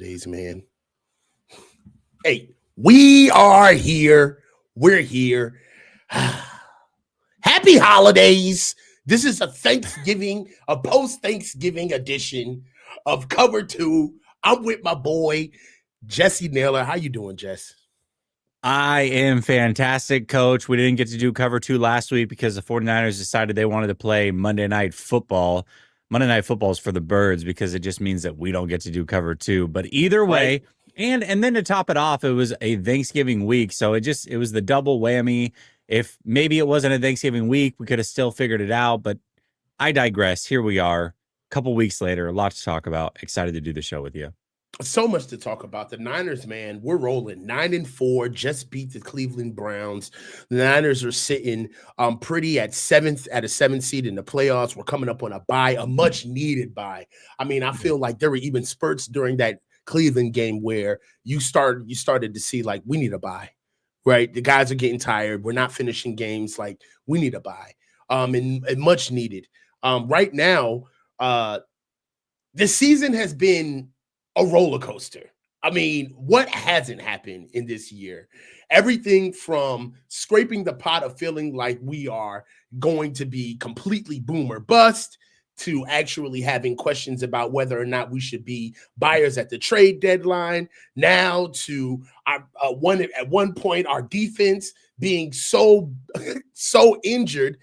holidays, man. Hey, we are here. We're here. Happy holidays. This is a post-Thanksgiving edition of Cover 2. I'm with my boy, Jesse Naylor. How you doing, Jess? I am fantastic, Coach. We didn't get to do Cover 2 last week because the 49ers decided they wanted to play Monday Night Football. Monday Night Football is for the birds because it just means that we don't get to do Cover 2. But either way, right. and then to top it off, it was a Thanksgiving week. So it was the double whammy. If maybe it wasn't a Thanksgiving week, we could have still figured it out. But I digress. Here we are, a couple weeks later, a lot to talk about. Excited to do the show with you. So much to talk about. The Niners, man, we're rolling 9-4, just beat the Cleveland Browns. The Niners are sitting pretty at a seventh seed in the playoffs. We're coming up on a bye, a much needed bye. I mean, I feel like there were even spurts during that Cleveland game where you started to see like we need a bye, right? The guys are getting tired. We're not finishing games. Like we need a bye, and much needed. Right now, this season has been a roller coaster. I mean, what hasn't happened in this year? Everything from scraping the pot of feeling like we are going to be completely boom or bust to actually having questions about whether or not we should be buyers at the trade deadline. Now to at one point, our defense being so injured,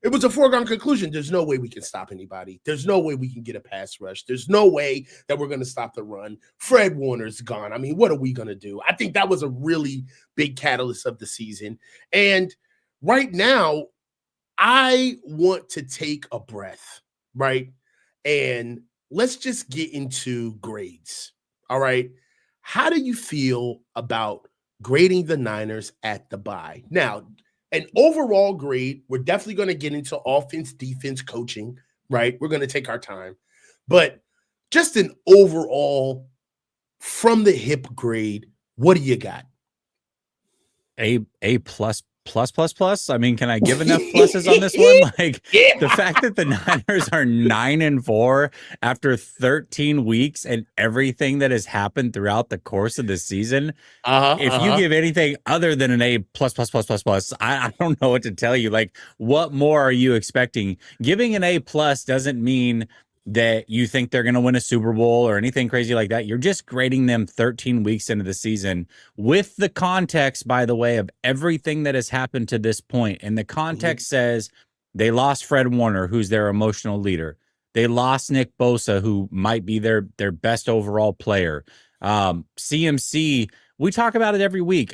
it was a foregone conclusion. There's no way we can stop anybody. There's no way we can get a pass rush. There's no way that we're going to stop the run. Fred Warner's gone. I mean, what are we going to do? I think that was a really big catalyst of the season. And right now, I want to take a breath, right? And let's just get into grades, all right? How do you feel about grading the Niners at the bye? Now, an overall grade, we're definitely going to get into offense, defense, coaching, right? We're going to take our time. But just an overall from the hip grade, what do you got? A plus. I mean, can I give enough pluses on this one? Like the fact that the Niners are 9-4 after 13 weeks and everything that has happened throughout the course of the season. If you give anything other than an A plus, I don't know what to tell you. Like, what more are you expecting? Giving an A plus doesn't mean that you think they're going to win a Super Bowl or anything crazy like that. You're just grading them 13 weeks into the season with the context, by the way, of everything that has happened to this point. And the context says they lost Fred Warner, who's their emotional leader. They lost Nick Bosa, who might be their best overall player. CMC, we talk about it every week.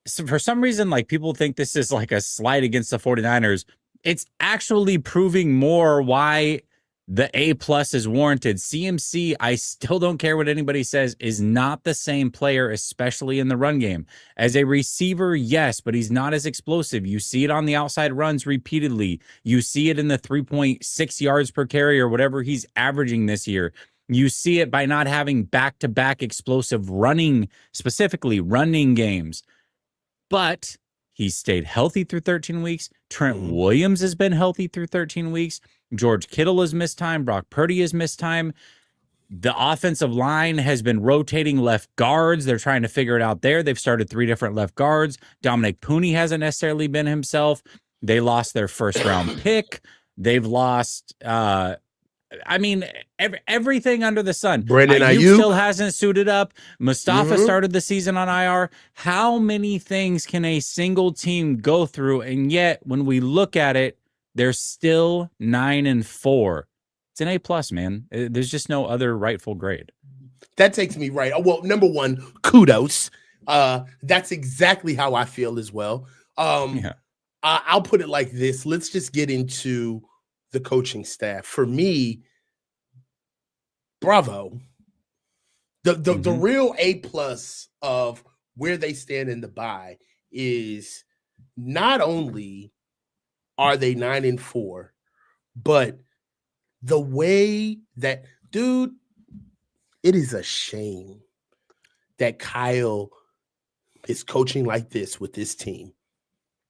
So for some reason, like people think this is like a slight against the 49ers. It's actually proving more why the A plus is warranted. CMC, I still don't care what anybody says, is not the same player, especially in the run game. As a receiver, yes, but he's not as explosive. You see it on the outside runs repeatedly. You see it in the 3.6 yards per carry or whatever he's averaging this year. You see it by not having back-to-back explosive specifically running games. But he stayed healthy through 13 weeks. Trent Williams has been healthy through 13 weeks. George Kittle has missed time. Brock Purdy has missed time. The offensive line has been rotating left guards. They're trying to figure it out there. They've started 3 different left guards. Dominic Pooney hasn't necessarily been himself. They lost their first-round pick. They've lost, everything under the sun. Brandon Ayuk still hasn't suited up. Mustafa started the season on IR. How many things can a single team go through? And yet, when we look at it, they're still 9-4. It's an A plus, man. There's just no other rightful grade. That takes me right. Well, number one, kudos. That's exactly how I feel as well. I'll put it like this. Let's just get into the coaching staff. For me, bravo. The real A plus of where they stand in the bye is not only are they 9-4, but the way that, dude, it is a shame that Kyle is coaching like this with this team.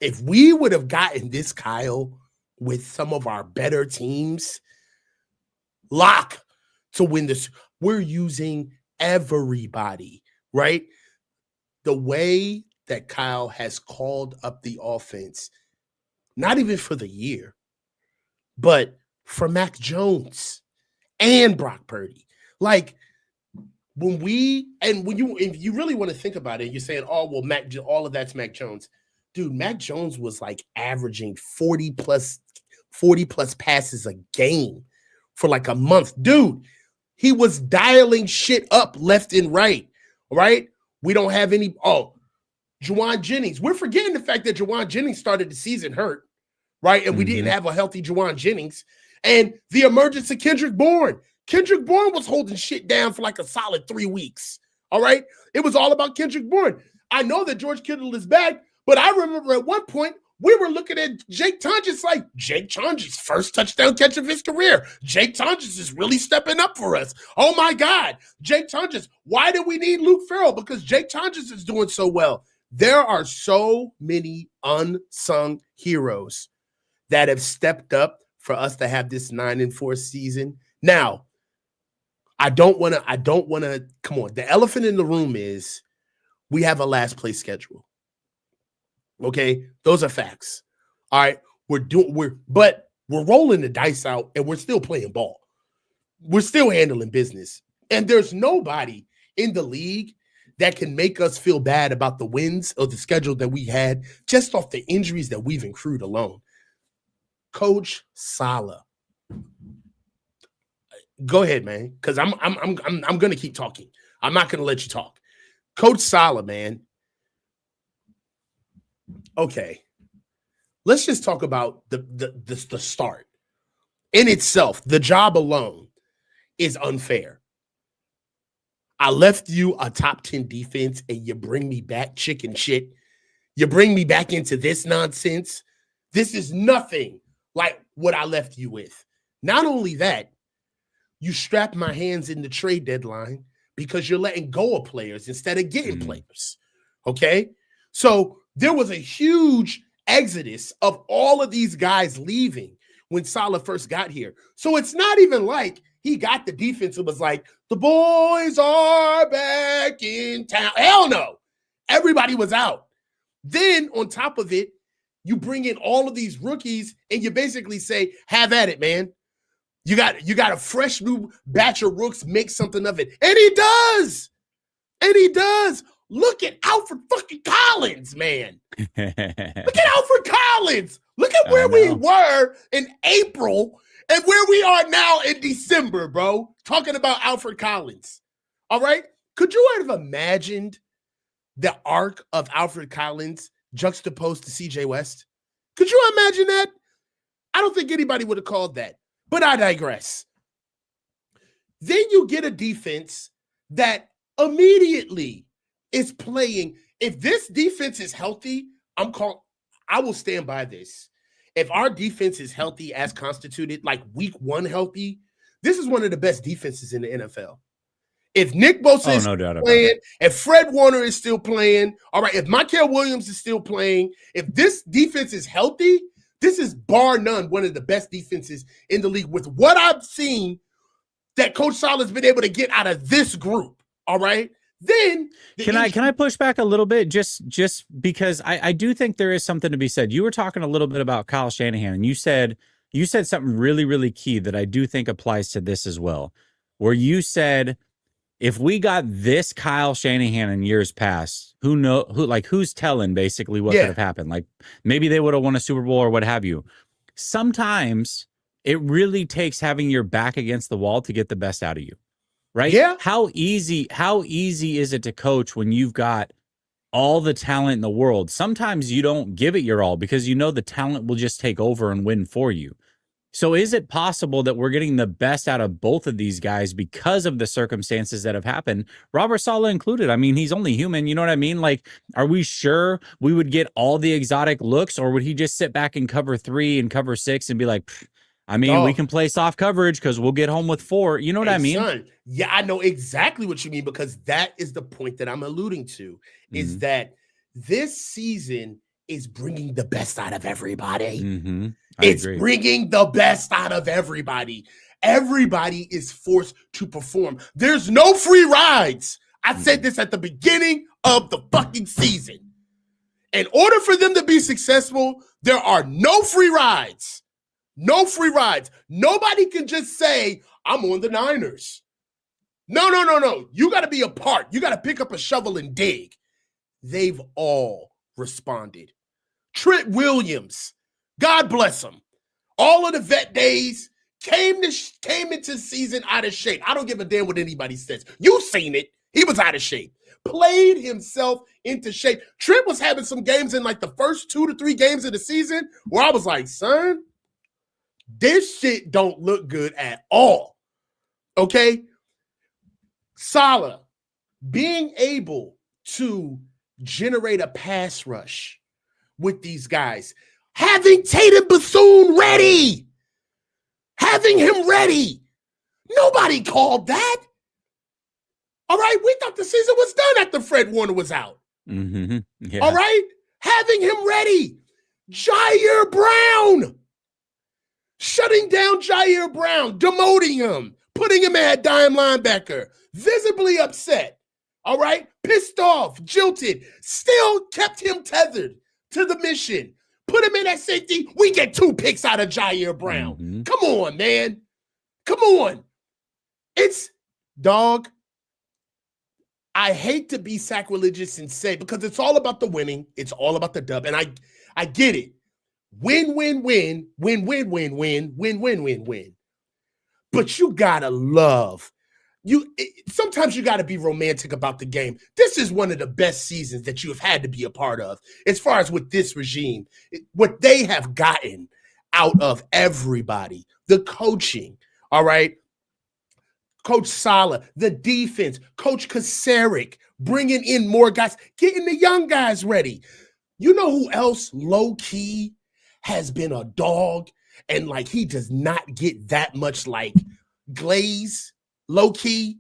If we would have gotten this Kyle with some of our better teams, lock to win this. We're using everybody, right? The way that Kyle has called up the offense, not even for the year, but for Mac Jones and Brock Purdy. Like, if you really want to think about it, you're saying, oh, well, all of that's Mac Jones. Dude, Mac Jones was like averaging 40 plus passes a game for like a month. Dude, he was dialing shit up left and right, right? We don't have any. Oh, Juwan Jennings. We're forgetting the fact that Juwan Jennings started the season hurt, right? And we didn't have a healthy Juwan Jennings. And the emergence of Kendrick Bourne. Kendrick Bourne was holding shit down for like a solid 3 weeks, all right? It was all about Kendrick Bourne. I know that George Kittle is back, but I remember at one point, we were looking at Jake Tonjes like, Jake Tonjes' first touchdown catch of his career. Jake Tonjes is really stepping up for us. Oh, my God. Jake Tonjes. Why do we need Luke Farrell? Because Jake Tonjes is doing so well. There are so many unsung heroes that have stepped up for us to have this 9-4 season. Now, I don't want to, come on. The elephant in the room is we have a last place schedule. Okay, those are facts. All right, but we're rolling the dice out and we're still playing ball. We're still handling business. And there's nobody in the league that can make us feel bad about the wins or the schedule that we had just off the injuries that we've accrued alone. Coach Saleh. Go ahead, man, because I'm gonna keep talking. I'm not gonna let you talk. Coach Saleh, man. Okay, let's just talk about the start. In itself, the job alone is unfair. I left you a top 10 defense and you bring me back chicken shit. You bring me back into this nonsense. This is nothing like what I left you with. Not only that, you strap my hands in the trade deadline because you're letting go of players instead of getting players. Okay? So there was a huge exodus of all of these guys leaving when Saleh first got here. So it's not even like he got the defense and was like, the boys are back in town. Hell no. Everybody was out. Then on top of it, you bring in all of these rookies and you basically say, have at it, man. You got a fresh new batch of rooks, make something of it. And he does. And he does. Look at Alfred fucking Collins, man. Look at Alfred Collins. Look at where we were in April and where we are now in December, bro. Talking about Alfred Collins. All right? Could you have imagined the arc of Alfred Collins juxtaposed to CJ West? Could you imagine that? I don't think anybody would have called that. But I digress. Then you get a defense that immediately is playing. If this defense is healthy, I will stand by this. If our defense is healthy as constituted, like week 1 healthy, this is one of the best defenses in the NFL. If Nick Bosa is playing, if Fred Warner is still playing, all right, if Mikael Williams is still playing, if this defense is healthy, this is bar none one of the best defenses in the league with what I've seen that Coach Saleh has been able to get out of this group, all right? Then can I push back a little bit just because I do think there is something to be said. You were talking a little bit about Kyle Shanahan, and you said something really, really key that I do think applies to this as well, where you said, if we got this Kyle Shanahan in years past, who's telling basically what could have happened? Like maybe they would have won a Super Bowl or what have you. Sometimes it really takes having your back against the wall to get the best out of you. Right? Yeah. How easy is it to coach when you've got all the talent in the world? Sometimes you don't give it your all because you know the talent will just take over and win for you. So is it possible that we're getting the best out of both of these guys because of the circumstances that have happened, Robert Saleh included? I mean, he's only human. You know what I mean? Like, are we sure we would get all the exotic looks, or would he just sit back and cover 3 and cover 6 and be like, I mean, we can play soft coverage because we'll get home with 4. You know what I mean? Son, yeah, I know exactly what you mean, because that is the point that I'm alluding to, is that this season is bringing the best out of everybody. Mm-hmm. It's bringing the best out of everybody. Everybody is forced to perform. There's no free rides. I said this at the beginning of the fucking season. In order for them to be successful, there are no free rides. No free rides. Nobody can just say, I'm on the Niners. No. You got to be a part. You got to pick up a shovel and dig. They've all responded. Trent Williams, God bless him. All of the vet days came into the season out of shape. I don't give a damn what anybody says. You've seen it. He was out of shape. Played himself into shape. Trent was having some games in like the first 2 to 3 games of the season where I was like, son, this shit don't look good at all. Okay? Saleh being able to generate a pass rush with these guys, having Tatum Bethune ready, having him ready. Nobody called that. All right, we thought the season was done after Fred Warner was out. Mm-hmm. Yeah. All right, having him ready. Jair Brown. Shutting down Jair Brown, demoting him, putting him at dime linebacker, visibly upset. All right, pissed off, jilted, still kept him tethered to the mission. Put him in at safety. We get 2 picks out of Jair Brown. Mm-hmm. Come on, man. Come on. It's, dog, I hate to be sacrilegious and say, because it's all about the winning. It's all about the dub. And I get it. Win, win, win, win, win, win, win, win, win, win, win. But you gotta love. Sometimes you gotta be romantic about the game. This is one of the best seasons that you have had to be a part of, as far as with this regime, what they have gotten out of everybody, the coaching, all right? Coach Saleh, the defense, Coach Kasarik, bringing in more guys, getting the young guys ready. You know who else low-key has been a dog and like he does not get that much like glaze, low-key?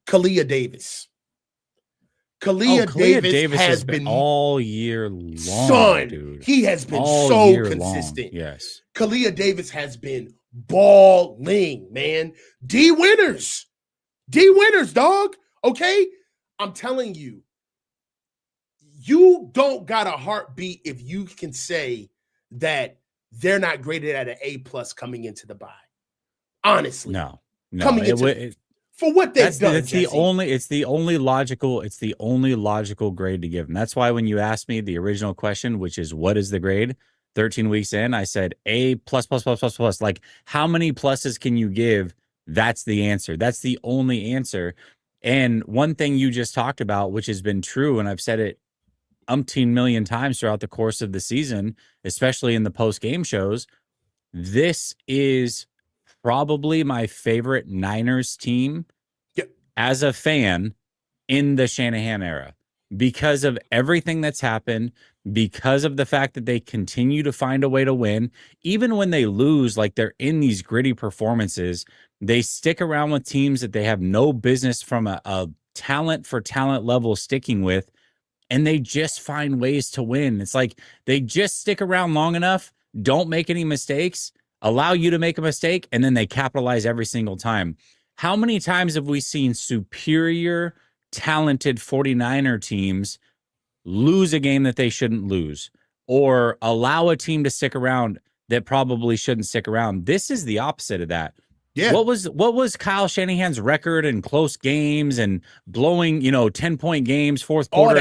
Kalia Davis. Kalia Davis has been all year long, son, dude. He has been all so consistent. Long. Yes. Kalia Davis has been balling, man. D winners, dog. Okay, I'm telling you, you don't got a heartbeat if you can say that they're not graded at an A+ coming into the bye. Honestly, no. Coming into for what they've done. It's the only logical grade to give them. That's why when you asked me the original question, which is what is the grade? 13 weeks in, I said A+++++. Like, how many pluses can you give? That's the answer. That's the only answer. And one thing you just talked about, which has been true, and I've said it umpteen million times throughout the course of the season, especially in the post-game shows, this is probably my favorite Niners team as a fan in the Shanahan era, because of everything that's happened, because of the fact that they continue to find a way to win. Even when they lose, like they're in these gritty performances, they stick around with teams that they have no business from a talent for talent level sticking with, and they just find ways to win. It's like they just stick around long enough, don't make any mistakes, allow you to make a mistake, and then they capitalize every single time. How many times have we seen superior, talented 49er teams lose a game that they shouldn't lose, or allow a team to stick around that probably shouldn't stick around? This is the opposite of that. Yeah. What was Kyle Shanahan's record in close games and blowing, 10-point games, fourth quarter?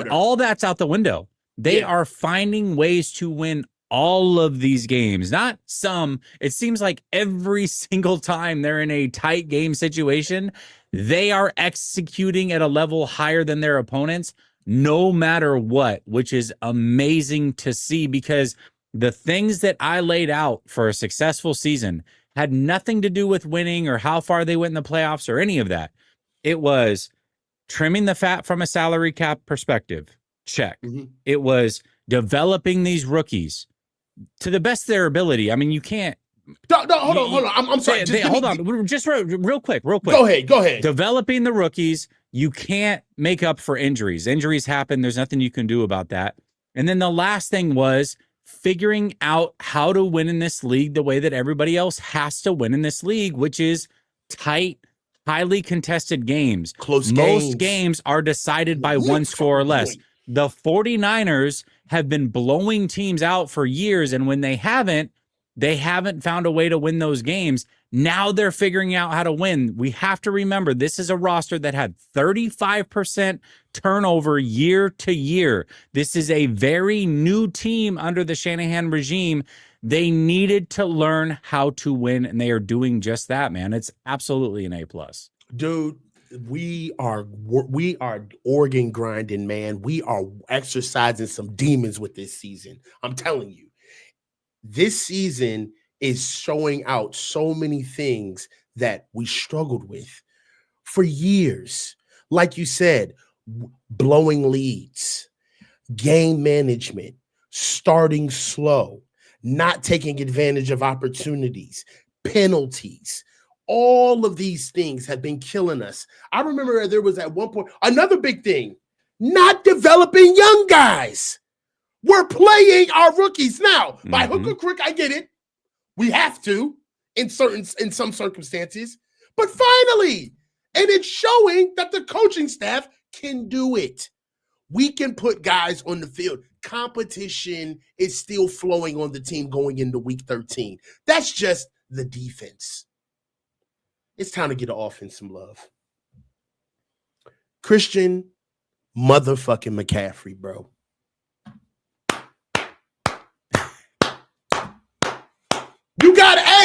All that's out the window. They are finding ways to win all of these games, not some. It seems like every single time they're in a tight game situation, they are executing at a level higher than their opponents, no matter what, which is amazing to see, because the things that I laid out for a successful season had nothing to do with winning or how far they went in the playoffs or any of that. It was trimming the fat from a salary cap perspective. Check. Mm-hmm. It was developing these rookies to the best of their ability. I mean, you can't. Hold on. I'm sorry. Hold on. Just real quick. Go ahead. Developing the rookies. You can't make up for injuries. Injuries happen. There's nothing you can do about that. And then the last thing was figuring out how to win in this league the way that everybody else has to win in this league, which is tight, highly contested games. Close Most games are decided by one score or less. The 49ers have been blowing teams out for years, and when they haven't found a way to win those games. Now they're figuring out how to win. We have to remember this is a roster that had 35% turnover year to year. This is a very new team under the Shanahan regime. They needed to learn how to win, and they are doing just that, man. It's absolutely an A+. Dude, we are organ grinding, man. We are exercising some demons with this season. I'm telling you. This season is showing out so many things that we struggled with for years. Like you said, blowing leads, game management, starting slow, not taking advantage of opportunities, penalties. All of these things have been killing us. I remember there was at one point, another big thing, not developing young guys. We're playing our rookies now. By hook or crook, I get it. We have to in some circumstances. But finally, and it's showing that the coaching staff can do it. We can put guys on the field. Competition is still flowing on the team going into week 13. That's just the defense. It's time to get the offense some love. Christian motherfucking McCaffrey, bro.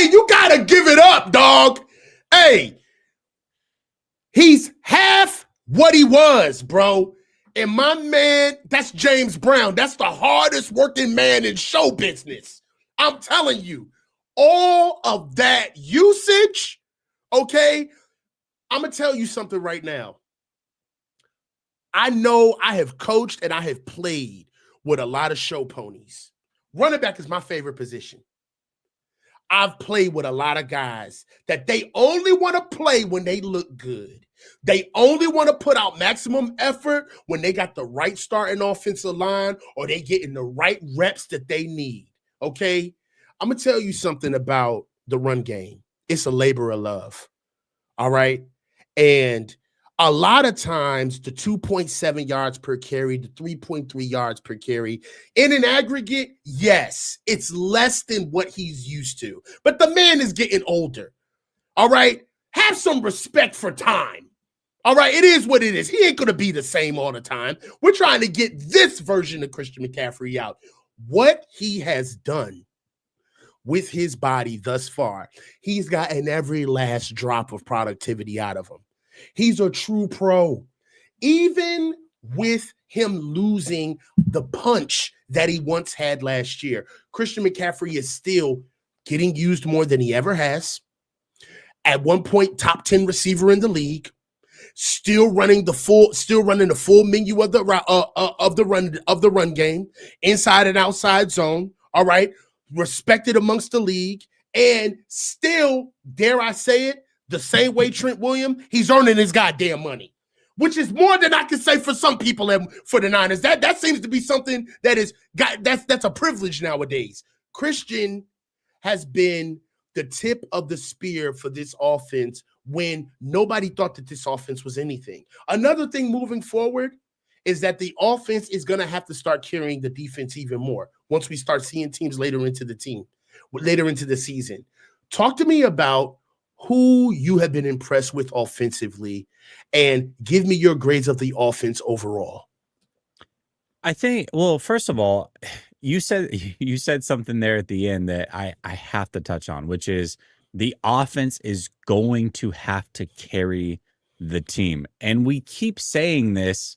You gotta give it up, dog. Hey, he's half what he was, bro. And my man, that's James Brown. That's the hardest working man in show business. I'm telling you, all of that usage, okay? I'm gonna tell you something right now. I know I have coached and I have played with a lot of show ponies. Running back is my favorite position. I've played with a lot of guys that they only want to play when they look good. They only want to put out maximum effort when they got the right starting offensive line or they getting the right reps that they need, okay? I'm going to tell you something about the run game. It's a labor of love, all right? And a lot of times, the 2.7 yards per carry, the 3.3 yards per carry, in an aggregate, yes, it's less than what he's used to. But the man is getting older, all right? Have some respect for time, all right? It is what it is. He ain't going to be the same all the time. We're trying to get this version of Christian McCaffrey out. What he has done with his body thus far, he's gotten every last drop of productivity out of him. He's a true pro. Even with him losing the punch that he once had last year, Christian McCaffrey is still getting used more than he ever has. At one point, top 10 receiver in the league, still running the full menu of the run game, inside and outside zone. All right, respected amongst the league, and still, dare I say it, the same way Trent Williams, he's earning his goddamn money, which is more than I can say for some people for the Niners. That seems to be something that's a privilege nowadays. Christian has been the tip of the spear for this offense when nobody thought that this offense was anything. Another thing moving forward is that the offense is going to have to start carrying the defense even more once we start seeing teams later into the season. Talk to me about who you have been impressed with offensively, and give me your grades of the offense overall. I think, well, first of all, you said something there at the end that I have to touch on, which is the offense is going to have to carry the team. And we keep saying this,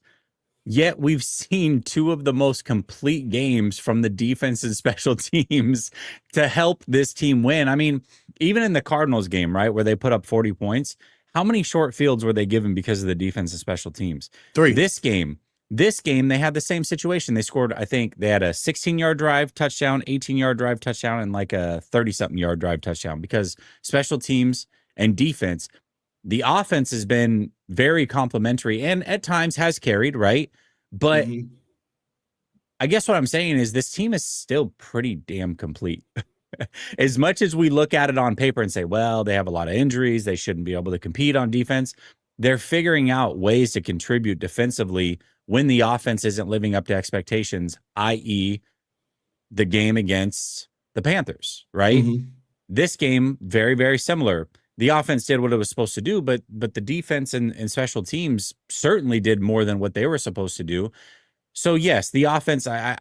yet we've seen two of the most complete games from the defense and special teams to help this team win. I mean, even in the Cardinals game, right, where they put up 40 points, how many short fields were they given because of the defense and special teams? 3. This game, they had the same situation. They scored, I think they had a 16-yard drive touchdown, 18-yard drive touchdown, and like a 30-something yard drive touchdown because special teams and defense, the offense has been very complimentary and at times has carried, right? But I guess what I'm saying is this team is still pretty damn complete. As much as we look at it on paper and say, well, they have a lot of injuries, they shouldn't be able to compete on defense. They're figuring out ways to contribute defensively when the offense isn't living up to expectations, i.e., the game against the Panthers, right? Mm-hmm. This game, very, very similar. The offense did what it was supposed to do, but the defense and special teams certainly did more than what they were supposed to do. So yes, the offense I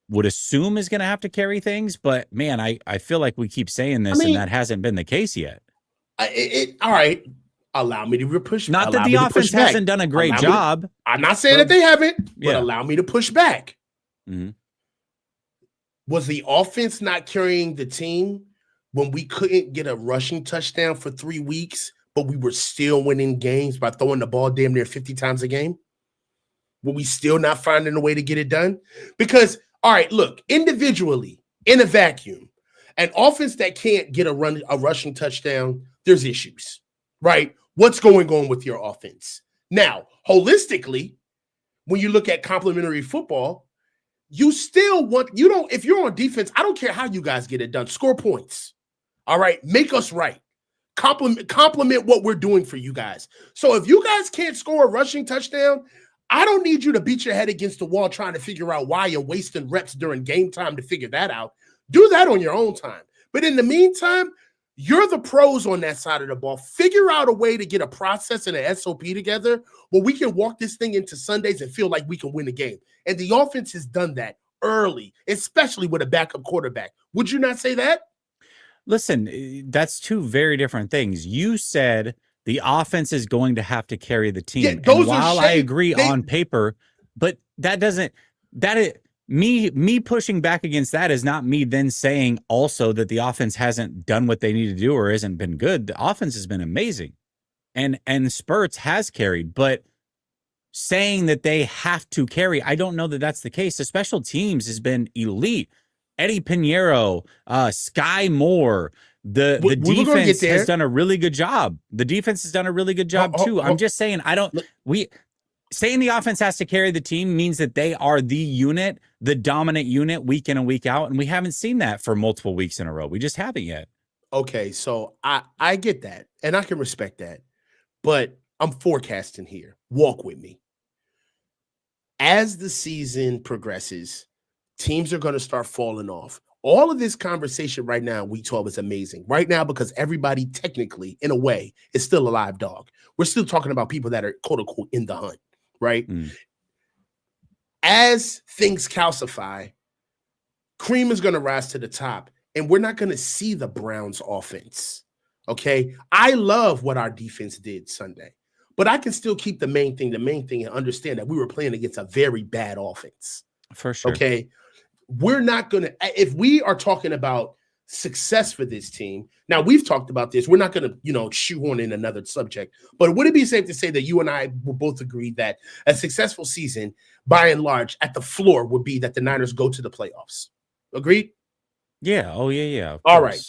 would assume is going to have to carry things, but man, I feel like we keep saying this, and that hasn't been the case yet. All right. Allow me to push. Not that the offense hasn't done a great job. I'm not saying that they haven't, but allow me to push back. Mm-hmm. Was the offense not carrying the team when we couldn't get a rushing touchdown for 3 weeks, but we were still winning games by throwing the ball damn near 50 times a game? Were we still not finding a way to get it done? Because, all right, look, individually, in a vacuum, an offense that can't get a rushing touchdown, there's issues, right? What's going on with your offense? Now, holistically, when you look at complementary football, you still if you're on defense, I don't care how you guys get it done. Score points. All right. Make us right. Compliment what we're doing for you guys. So if you guys can't score a rushing touchdown, I don't need you to beat your head against the wall trying to figure out why you're wasting reps during game time to figure that out. Do that on your own time. But in the meantime, you're the pros on that side of the ball. Figure out a way to get a process and an SOP together where we can walk this thing into Sundays and feel like we can win the game. And the offense has done that early, especially with a backup quarterback. Would you not say that? Listen, that's two very different things. You said the offense is going to have to carry the team. Yeah, and while I agree on paper, but me pushing back against that is not me then saying also that the offense hasn't done what they need to do or hasn't been good. The offense has been amazing and spurts has carried, but saying that they have to carry, I don't know that that's the case. The special teams has been elite. Eddie Pinheiro, Sky Moore, the defense has done a really good job. The defense has done a really good job too. I'm just saying, saying the offense has to carry the team means that they are the unit, the dominant unit week in and week out. And we haven't seen that for multiple weeks in a row. We just haven't yet. Okay. So I get that and I can respect that, but I'm forecasting here. Walk with me. As the season progresses, teams are going to start falling off. All of this conversation right now, week 12 is amazing right now because everybody technically, in a way, is still a live dog. We're still talking about people that are quote unquote in the hunt, right? As things calcify, cream is going to rise to the top and we're not going to see the Browns offense. Okay. I love what our defense did Sunday, but I can still keep the main thing and understand that we were playing against a very bad offense. For sure. Okay. We're not going to, if we are talking about success for this team, now we've talked about this, we're not going to, shoehorn in another subject, but would it be safe to say that you and I will both agree that a successful season, by and large, at the floor would be that the Niners go to the playoffs? Agreed? Yeah. Oh, yeah. All right.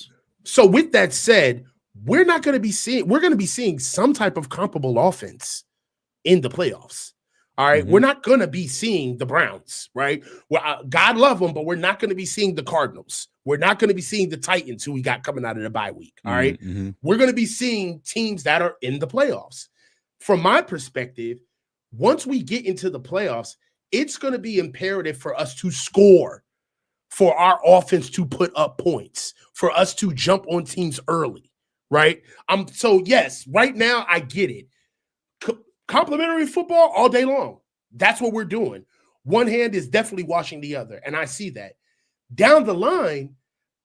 So with that said, we're going to be seeing some type of comparable offense in the playoffs. All right. We're not going to be seeing the Browns, right? Well, God love them, but we're not going to be seeing the Cardinals. We're not going to be seeing the Titans who we got coming out of the bye week. All right. We're going to be seeing teams that are in the playoffs. From my perspective, once we get into the playoffs, it's going to be imperative for us to score, for our offense to put up points, for us to jump on teams early, right? So yes, right now I get it. Complimentary football all day long. That's what we're doing. One hand is definitely washing the other, and I see that. Down the line,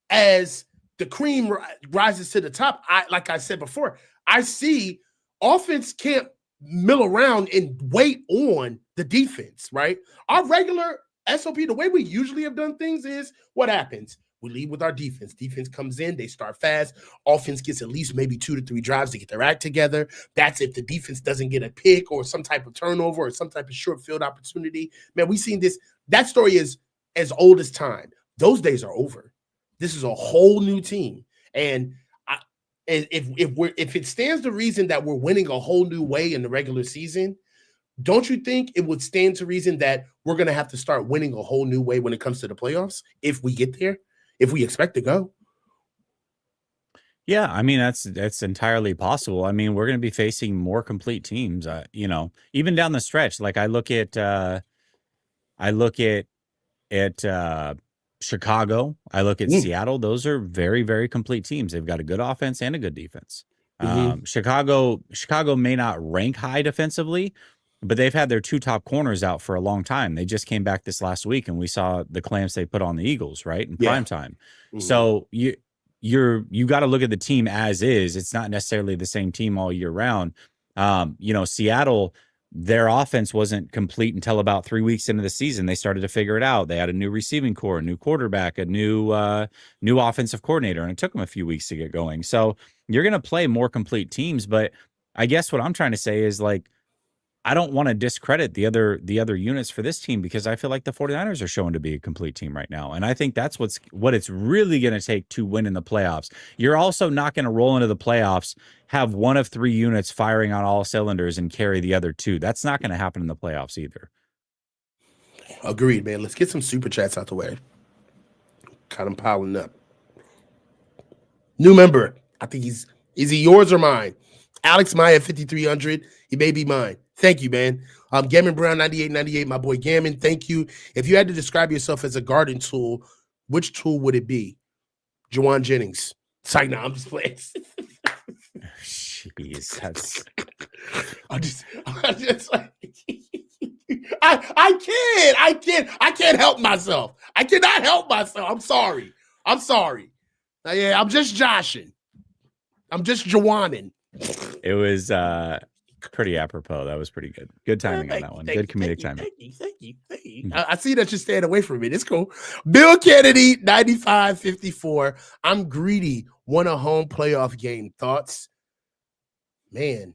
as the cream rises to the top, like I said before, I see offense can't mill around and wait on the defense, right? Our regular SOP, the way we usually have done things is what happens? We lead with our defense. Defense comes in, they start fast. Offense gets at least maybe 2 to 3 drives to get their act together. That's if the defense doesn't get a pick or some type of turnover or some type of short field opportunity. Man, we've seen this. That story is as old as time. Those days are over. This is a whole new team. And if it stands to reason that we're winning a whole new way in the regular season, don't you think it would stand to reason that we're going to have to start winning a whole new way when it comes to the playoffs if we get there, if we expect to go? Yeah, I mean that's entirely possible. I mean, we're going to be facing more complete teams. Even down the stretch. Like I look at Chicago. I look at Seattle. Those are very, very complete teams. They've got a good offense and a good defense. Chicago may not rank high defensively, but they've had their two top corners out for a long time. They just came back this last week, and we saw the clamps they put on the Eagles, right, in prime time. So you got to look at the team as is. It's not necessarily the same team all year round. Seattle, their offense wasn't complete until about 3 weeks into the season. They started to figure it out. They had a new receiving core, a new quarterback, a new offensive coordinator, and it took them a few weeks to get going. So you're going to play more complete teams. But I guess what I'm trying to say is, like, I don't want to discredit the other units for this team, because I feel like the 49ers are showing to be a complete team right now. And I think that's what it's really going to take to win in the playoffs. You're also not going to roll into the playoffs, have one of three units firing on all cylinders and carry the other two. That's not going to happen in the playoffs either. Agreed, man. Let's get some super chats out the way. Got them piling up. New member. I think is he yours or mine? Alex Maya 5300. He may be mine. Thank you, man. Gammon Brown 9898, my boy Gammon. Thank you. If you had to describe yourself as a garden tool, which tool would it be? Juwan Jennings. Sorry, no, I'm just playing. Jeez, that's. I'm just like, I can't help myself. I cannot help myself. I'm sorry. Yeah, I'm just joshing. I'm just Juwaning. It was pretty apropos. That was pretty good. Good timing on that one. Good comedic timing. Thank you. I see that you're staying away from it. It's cool. Bill Kennedy, 9554. I'm greedy. Won a home playoff game. Thoughts? Man.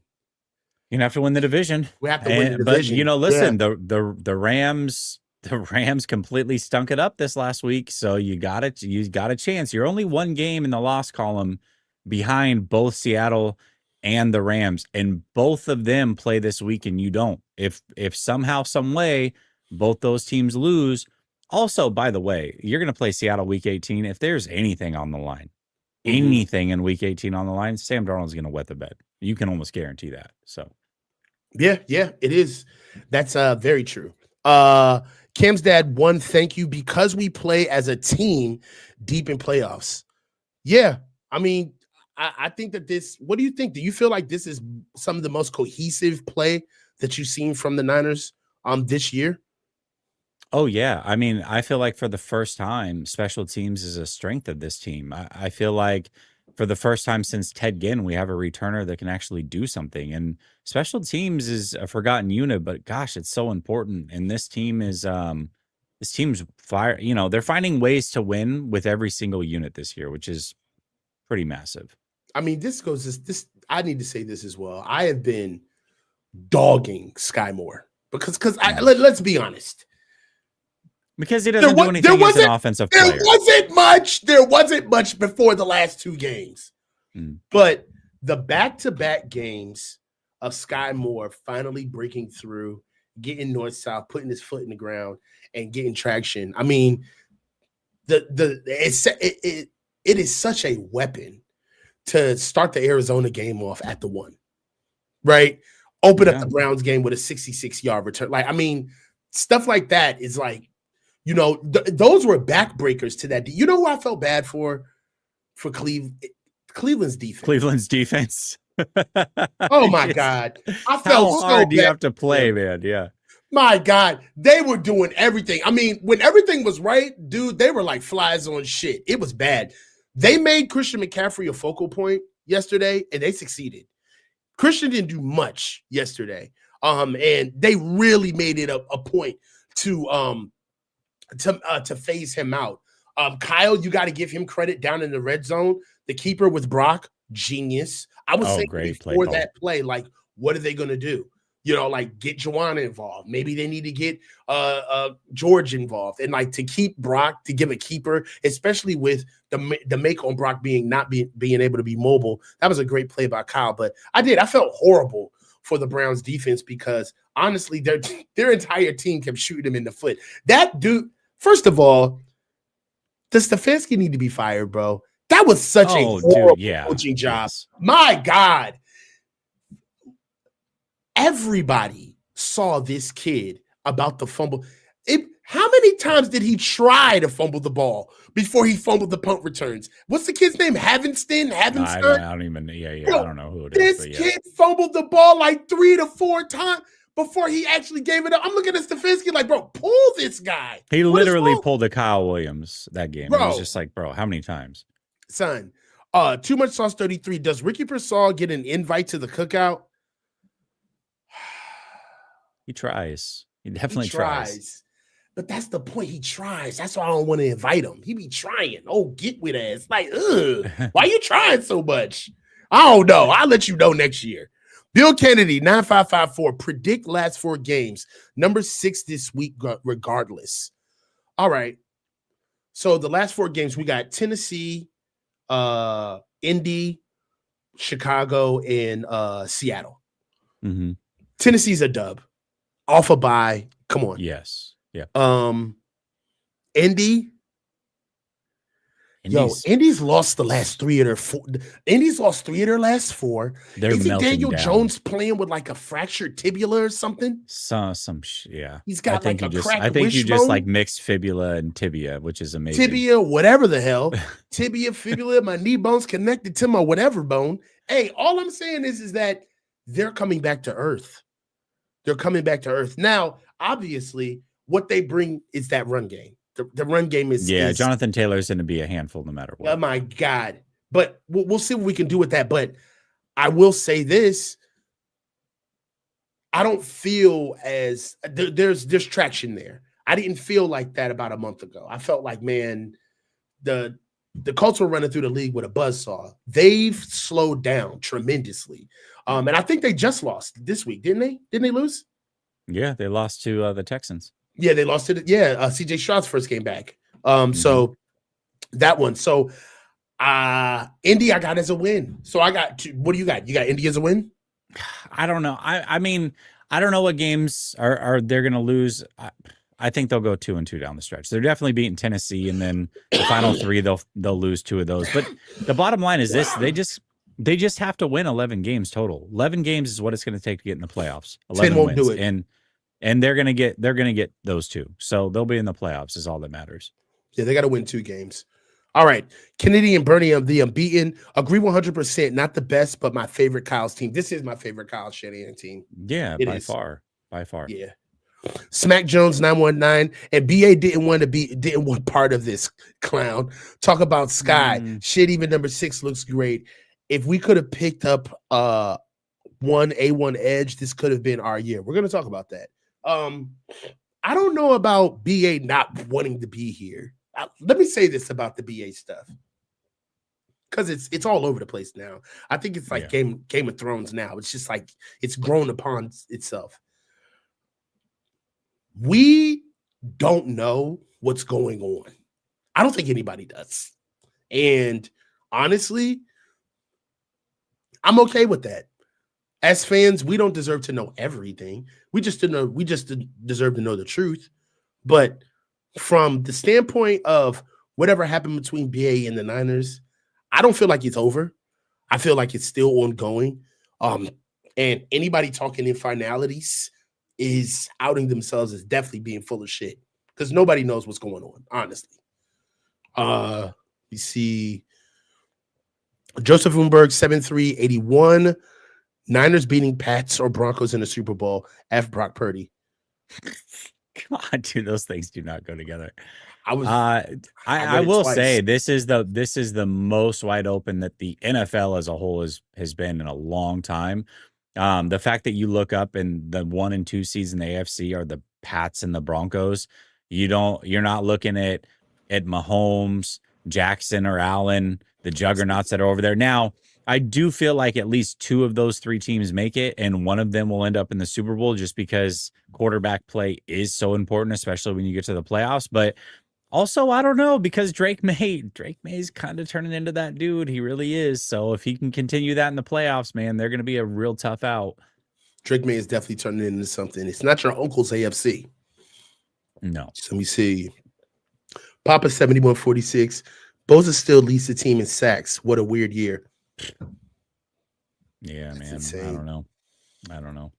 You're gonna have to win the division. We have to win the division. But listen, the Rams completely stunk it up this last week. So you got a chance. You're only one game in the loss column behind both Seattle and the Rams, and both of them play this week and you don't. If somehow, some way, both those teams lose. Also, by the way, you're going to play Seattle week 18. If there's anything on the line, anything in week 18 on the line, Sam Darnold's going to wet the bed. You can almost guarantee that. So yeah, it is. That's very true. Cam's dad, one, thank you, because we play as a team deep in playoffs. Yeah, I mean, I think that what do you think? Do you feel like this is some of the most cohesive play that you've seen from the Niners this year? Oh, yeah. I mean, I feel like for the first time, special teams is a strength of this team. I feel like for the first time since Ted Ginn, we have a returner that can actually do something. And special teams is a forgotten unit, but gosh, it's so important. And this team's fire. They're finding ways to win with every single unit this year, which is pretty massive. I mean, this. I need to say this as well. I have been dogging Sky Moore because let's be honest. Because he doesn't do anything as an offensive player. There wasn't much before the last two games. But the back-to-back games of Sky Moore finally breaking through, getting north-south, putting his foot in the ground, and getting traction. I mean, it is such a weapon to start the Arizona game off at the 1, right? Open up the Browns game with a 66-yard return. Like, I mean, stuff like that is like, those were backbreakers to that. You know who I felt bad for Cleveland's defense. Cleveland's defense. Oh my God. I felt how hard so do you have to play, man? Yeah. My God, they were doing everything. I mean, when everything was right, dude, they were like flies on shit. It was bad. They made Christian McCaffrey a focal point yesterday, and they succeeded. Christian didn't do much yesterday, and they really made it a point to phase him out. Kyle, you got to give him credit down in the red zone. The keeper with Brock, genius. I was saying before that play, like, what are they going to do? Like, get Juwan involved. Maybe they need to get George involved, and like to keep Brock, to give a keeper, especially with the make on Brock being able to be mobile. That was a great play by Kyle. But I felt horrible for the Browns defense because honestly, their entire team kept shooting him in the foot. That dude, first of all, does Stefanski need to be fired, bro? That was such a horrible coaching job. Yes. My God. Everybody saw this kid about the fumble. How many times did he try to fumble the ball before he fumbled the punt returns? What's the kid's name? Havinston? I don't even. Bro, I don't know who it is. This kid fumbled the ball like 3 to 4 times before he actually gave it up. I'm looking at Stefanski like, bro, pull this guy. He literally pulled a Kyle Williams that game. Bro, it was just like, bro, how many times? Son, Too Much Sauce 33. Does Ricky Pearsall get an invite to the cookout? He tries. He definitely tries. But that's the point. He tries. That's why I don't want to invite him. He be trying. Oh, get with ass. Like, why you trying so much? I don't know. I'll let you know next year. Bill Kennedy, 9554. Predict last 4 games. Number 6 this week, regardless. All right. So the last 4 games, we got Tennessee, Indy, Chicago, and Seattle. Mm-hmm. Tennessee's a dub. Off a bye. Come on. Yes. Yeah. Indy's lost the last 3 of their 4. Indy's lost 3 of their last 4. Isn't Daniel Jones playing with like a fractured tibula or something? Yeah. He's got I think you just like mixed fibula and tibia, which is amazing. Tibia, whatever the hell. Tibia, fibula, my knee bone's connected to my whatever bone. Hey, all I'm saying is that they're coming back to earth. They're coming back to earth. Now, obviously, what they bring is that run game. The run game is Jonathan Taylor's going to be a handful no matter what. Oh my God! But we'll see what we can do with that. But I will say this: I don't feel as there's traction there. I didn't feel like that about a month ago. I felt like, man, the Colts were running through the league with a buzzsaw. They've slowed down tremendously, and I think they just lost this week, didn't they? Didn't they lose? Yeah, they lost to the Texans. Yeah, they lost it. Yeah, CJ Stroud's first came back. So that one. So Indy, I got as a win. So I got what do you got? You got Indy as a win? I don't know. I mean, I don't know what games are they're going to lose. I think they'll go 2-2 down the stretch. They're definitely beating Tennessee, and then the final 3 they'll lose 2 of those. But the bottom line is this: they just have to win 11 games total. 11 games is what it's going to take to get in the playoffs. 11 won't do it. And they're gonna get those 2, so they'll be in the playoffs. Is all that matters. Yeah, they got to win 2 games. All right, Kennedy and Bernie of the Unbeaten agree 100%. Not the best, but my favorite Kyle's team. This is my favorite Kyle Shanahan team. Yeah, by far. Yeah. Smack Jones 919 and BA didn't want part of this clown. Talk about Sky. Shit, even number 6 looks great. If we could have picked up one A1 edge, this could have been our year. We're gonna talk about that. I don't know about BA not wanting to be here. Let me say this about the BA stuff, because it's all over the place now. I think it's like Game of Thrones now. It's just like it's grown upon itself. We don't know what's going on. I don't think anybody does. And honestly, I'm okay with that. As fans, we don't deserve to know everything. We just deserve to know the truth. But from the standpoint of whatever happened between BA and the Niners, I don't feel like it's over. I feel like it's still ongoing. And anybody talking in finalities is outing themselves as definitely being full of shit, because nobody knows what's going on, honestly. You see Joseph Umberg, 7381. Niners beating Pats or Broncos in the Super Bowl. F Brock Purdy. God, dude, those things do not go together. I will say this is the most wide open that the NFL as a whole has been in a long time. The fact that you look up and the 1 and 2 seeds in the AFC are the Pats and the Broncos. You're not looking at Mahomes, Jackson, or Allen, the juggernauts that are over there. Now, I do feel like at least 2 of those 3 teams make it, and one of them will end up in the Super Bowl just because quarterback play is so important, especially when you get to the playoffs. But also, I don't know, because Drake May's kind of turning into that dude. He really is. So if he can continue that in the playoffs, man, they're going to be a real tough out. Drake May is definitely turning into something. It's not your uncle's AFC. No. So let me see. Papa 7146. Bosa still leads the team in sacks. What a weird year. Yeah, That's man. insane. I don't know.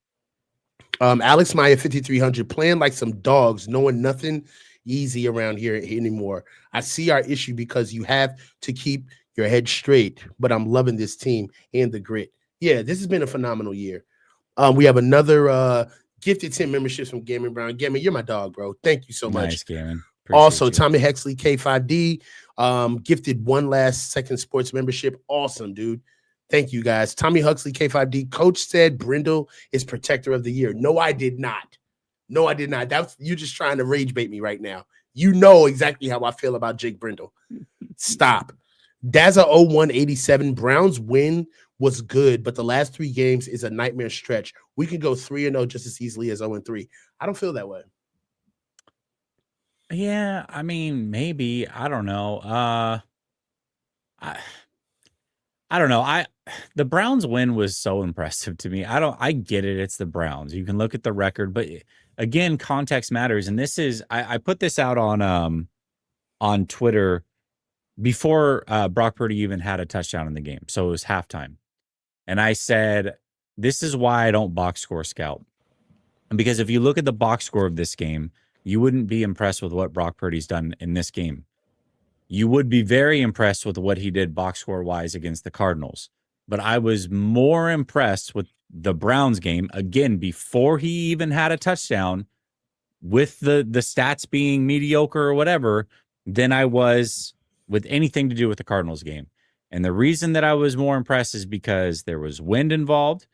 Alex Maya 5300 playing like some dogs, knowing nothing easy around here anymore. I see our issue because you have to keep your head straight, but I'm loving this team and the grit. Yeah, this has been a phenomenal year. We have another gifted 10 memberships from Gaming Brown. Gaming, you're my dog, bro. Thank you so much. Nice, Gaming. Also, Tommy Hexley, K5D, gifted one last second sports membership. Awesome, dude. Thank you, guys. Tommy Huxley, K5D. Coach said Brindle is protector of the year. No, I did not. No, I did not. That's you just trying to rage bait me right now. You know exactly how I feel about Jake Brindle. Stop. Daza 0187. Browns win was good, but the last 3 games is a nightmare stretch. We can go 3-0 just as easily as 0-3. I don't feel that way. Yeah, I mean, maybe. I don't know. I don't know. The Browns win was so impressive to me. I get it. It's the Browns. You can look at the record, but again, context matters. And this is I put this out on Twitter before Brock Purdy even had a touchdown in the game. So it was halftime. And I said, this is why I don't box score scout. And because if you look at the box score of this game, you wouldn't be impressed with what Brock Purdy's done in this game. You would be very impressed with what he did box score wise against the Cardinals. But I was more impressed with the Browns game, again, before he even had a touchdown, with the stats being mediocre or whatever, than I was with anything to do with the Cardinals game. And the reason that I was more impressed is because there was wind involved.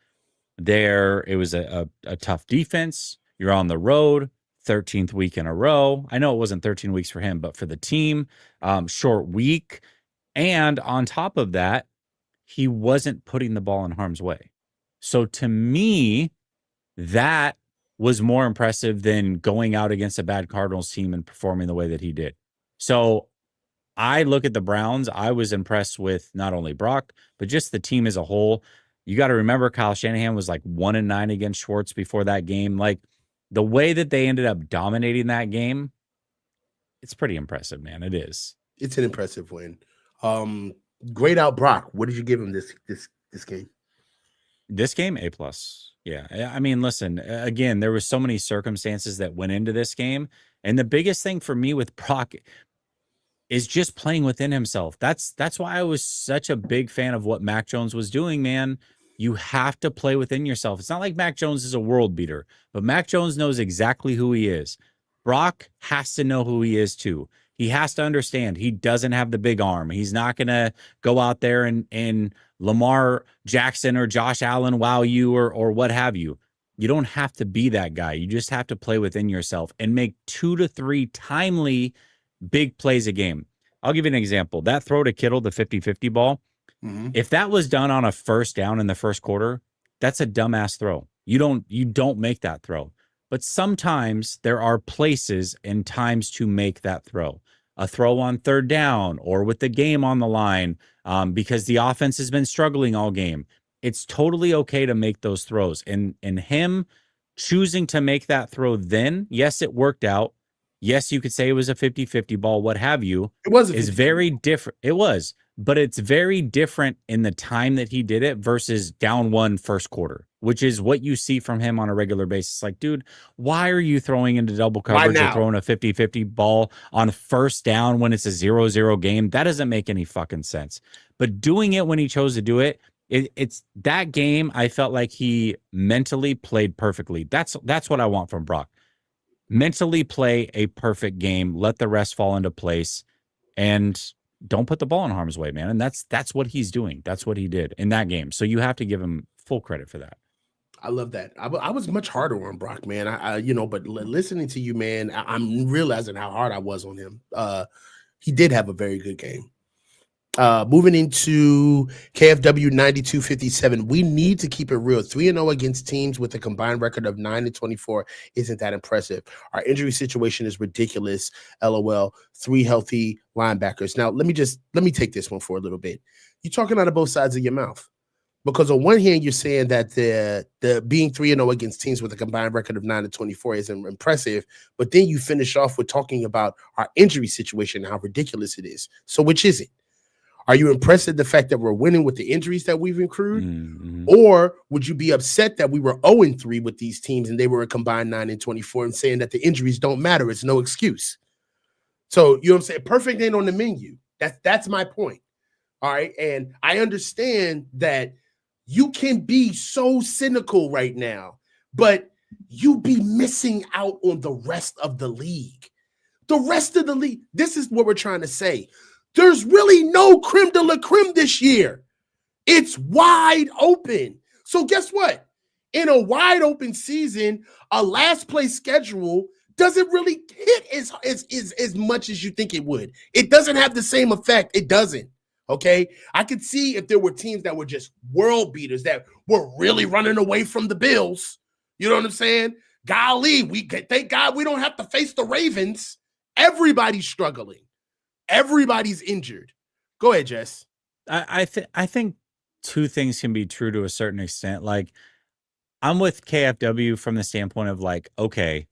It was a tough defense. You're on the road. 13th week in a row. I know it wasn't 13 weeks for him, but for the team, short week. And on top of that, he wasn't putting the ball in harm's way. So to me, that was more impressive than going out against a bad Cardinals team and performing the way that he did. So I look at the Browns. I was impressed with not only Brock, but just the team as a whole. You got to remember Kyle Shanahan was like 1-9 against Schwartz before that game. Like, the way that they ended up dominating that game, it's pretty impressive, man. It is. It's an impressive win. Grade out Brock. What did you give him this game? This game, A+. Yeah. I mean, listen, again, there were so many circumstances that went into this game. And the biggest thing for me with Brock is just playing within himself. That's why I was such a big fan of what Mac Jones was doing, man. You have to play within yourself. It's not like Mac Jones is a world beater, but Mac Jones knows exactly who he is. Brock has to know who he is too. He has to understand he doesn't have the big arm. He's not going to go out there and Lamar Jackson or Josh Allen wow you or what have you. You don't have to be that guy. You just have to play within yourself and make 2 to 3 timely big plays a game. I'll give you an example. That throw to Kittle, the 50-50 ball, if that was done on a first down in the first quarter, that's a dumbass throw. You don't make that throw. But sometimes there are places and times to make that throw. A throw on third down or with the game on the line, because the offense has been struggling all game. It's totally okay to make those throws. And him choosing to make that throw then, yes, it worked out. Yes, you could say it was a 50-50 ball, what have you. It was is very different. It was. But it's very different in the time that he did it versus down 1 first quarter, which is what you see from him on a regular basis. Like, dude, why are you throwing into double coverage or throwing a 50-50 ball on first down when it's a 0-0 game? That doesn't make any fucking sense. But doing it when he chose to do it, it's that game, I felt like he mentally played perfectly. That's what I want from Brock. Mentally play a perfect game, let the rest fall into place, and don't put the ball in harm's way, man. And that's what he's doing. That's what he did in that game. So you have to give him full credit for that. I love that. I was much harder on Brock, man. But listening to you, man, I'm realizing how hard I was on him. He did have a very good game. Moving into KFW 9257, we need to keep it real. 3-0 against teams with a combined record of 9-24 isn't that impressive. Our injury situation is ridiculous. LOL. 3 healthy linebackers. Now, let me take this one for a little bit. You're talking out of both sides of your mouth. Because on one hand, you're saying that the being 3-0 against teams with a combined record of 9-24 is impressive, but then you finish off with talking about our injury situation and how ridiculous it is. So which is it? Are you impressed at the fact that we're winning with the injuries that we've accrued? Mm-hmm. Or would you be upset that we were 0-3 with these teams and they were a combined 9-24 and saying that the injuries don't matter? It's no excuse. So, you know what I'm saying? Perfect ain't on the menu. That's my point. All right. And I understand that you can be so cynical right now, but you be missing out on the rest of the league. The rest of the league, this is what we're trying to say. There's really no creme de la creme this year. It's wide open. So guess what? In a wide open season, a last place schedule doesn't really hit as much as you think it would. It doesn't have the same effect. It doesn't. Okay. I could see if there were teams that were just world beaters that were really running away from the Bills. You know what I'm saying? Golly, thank God we don't have to face the Ravens. Everybody's struggling. Everybody's injured. Go ahead, Jess. I think two things can be true to a certain extent. Like, I'm with KFW from the standpoint of like, okay,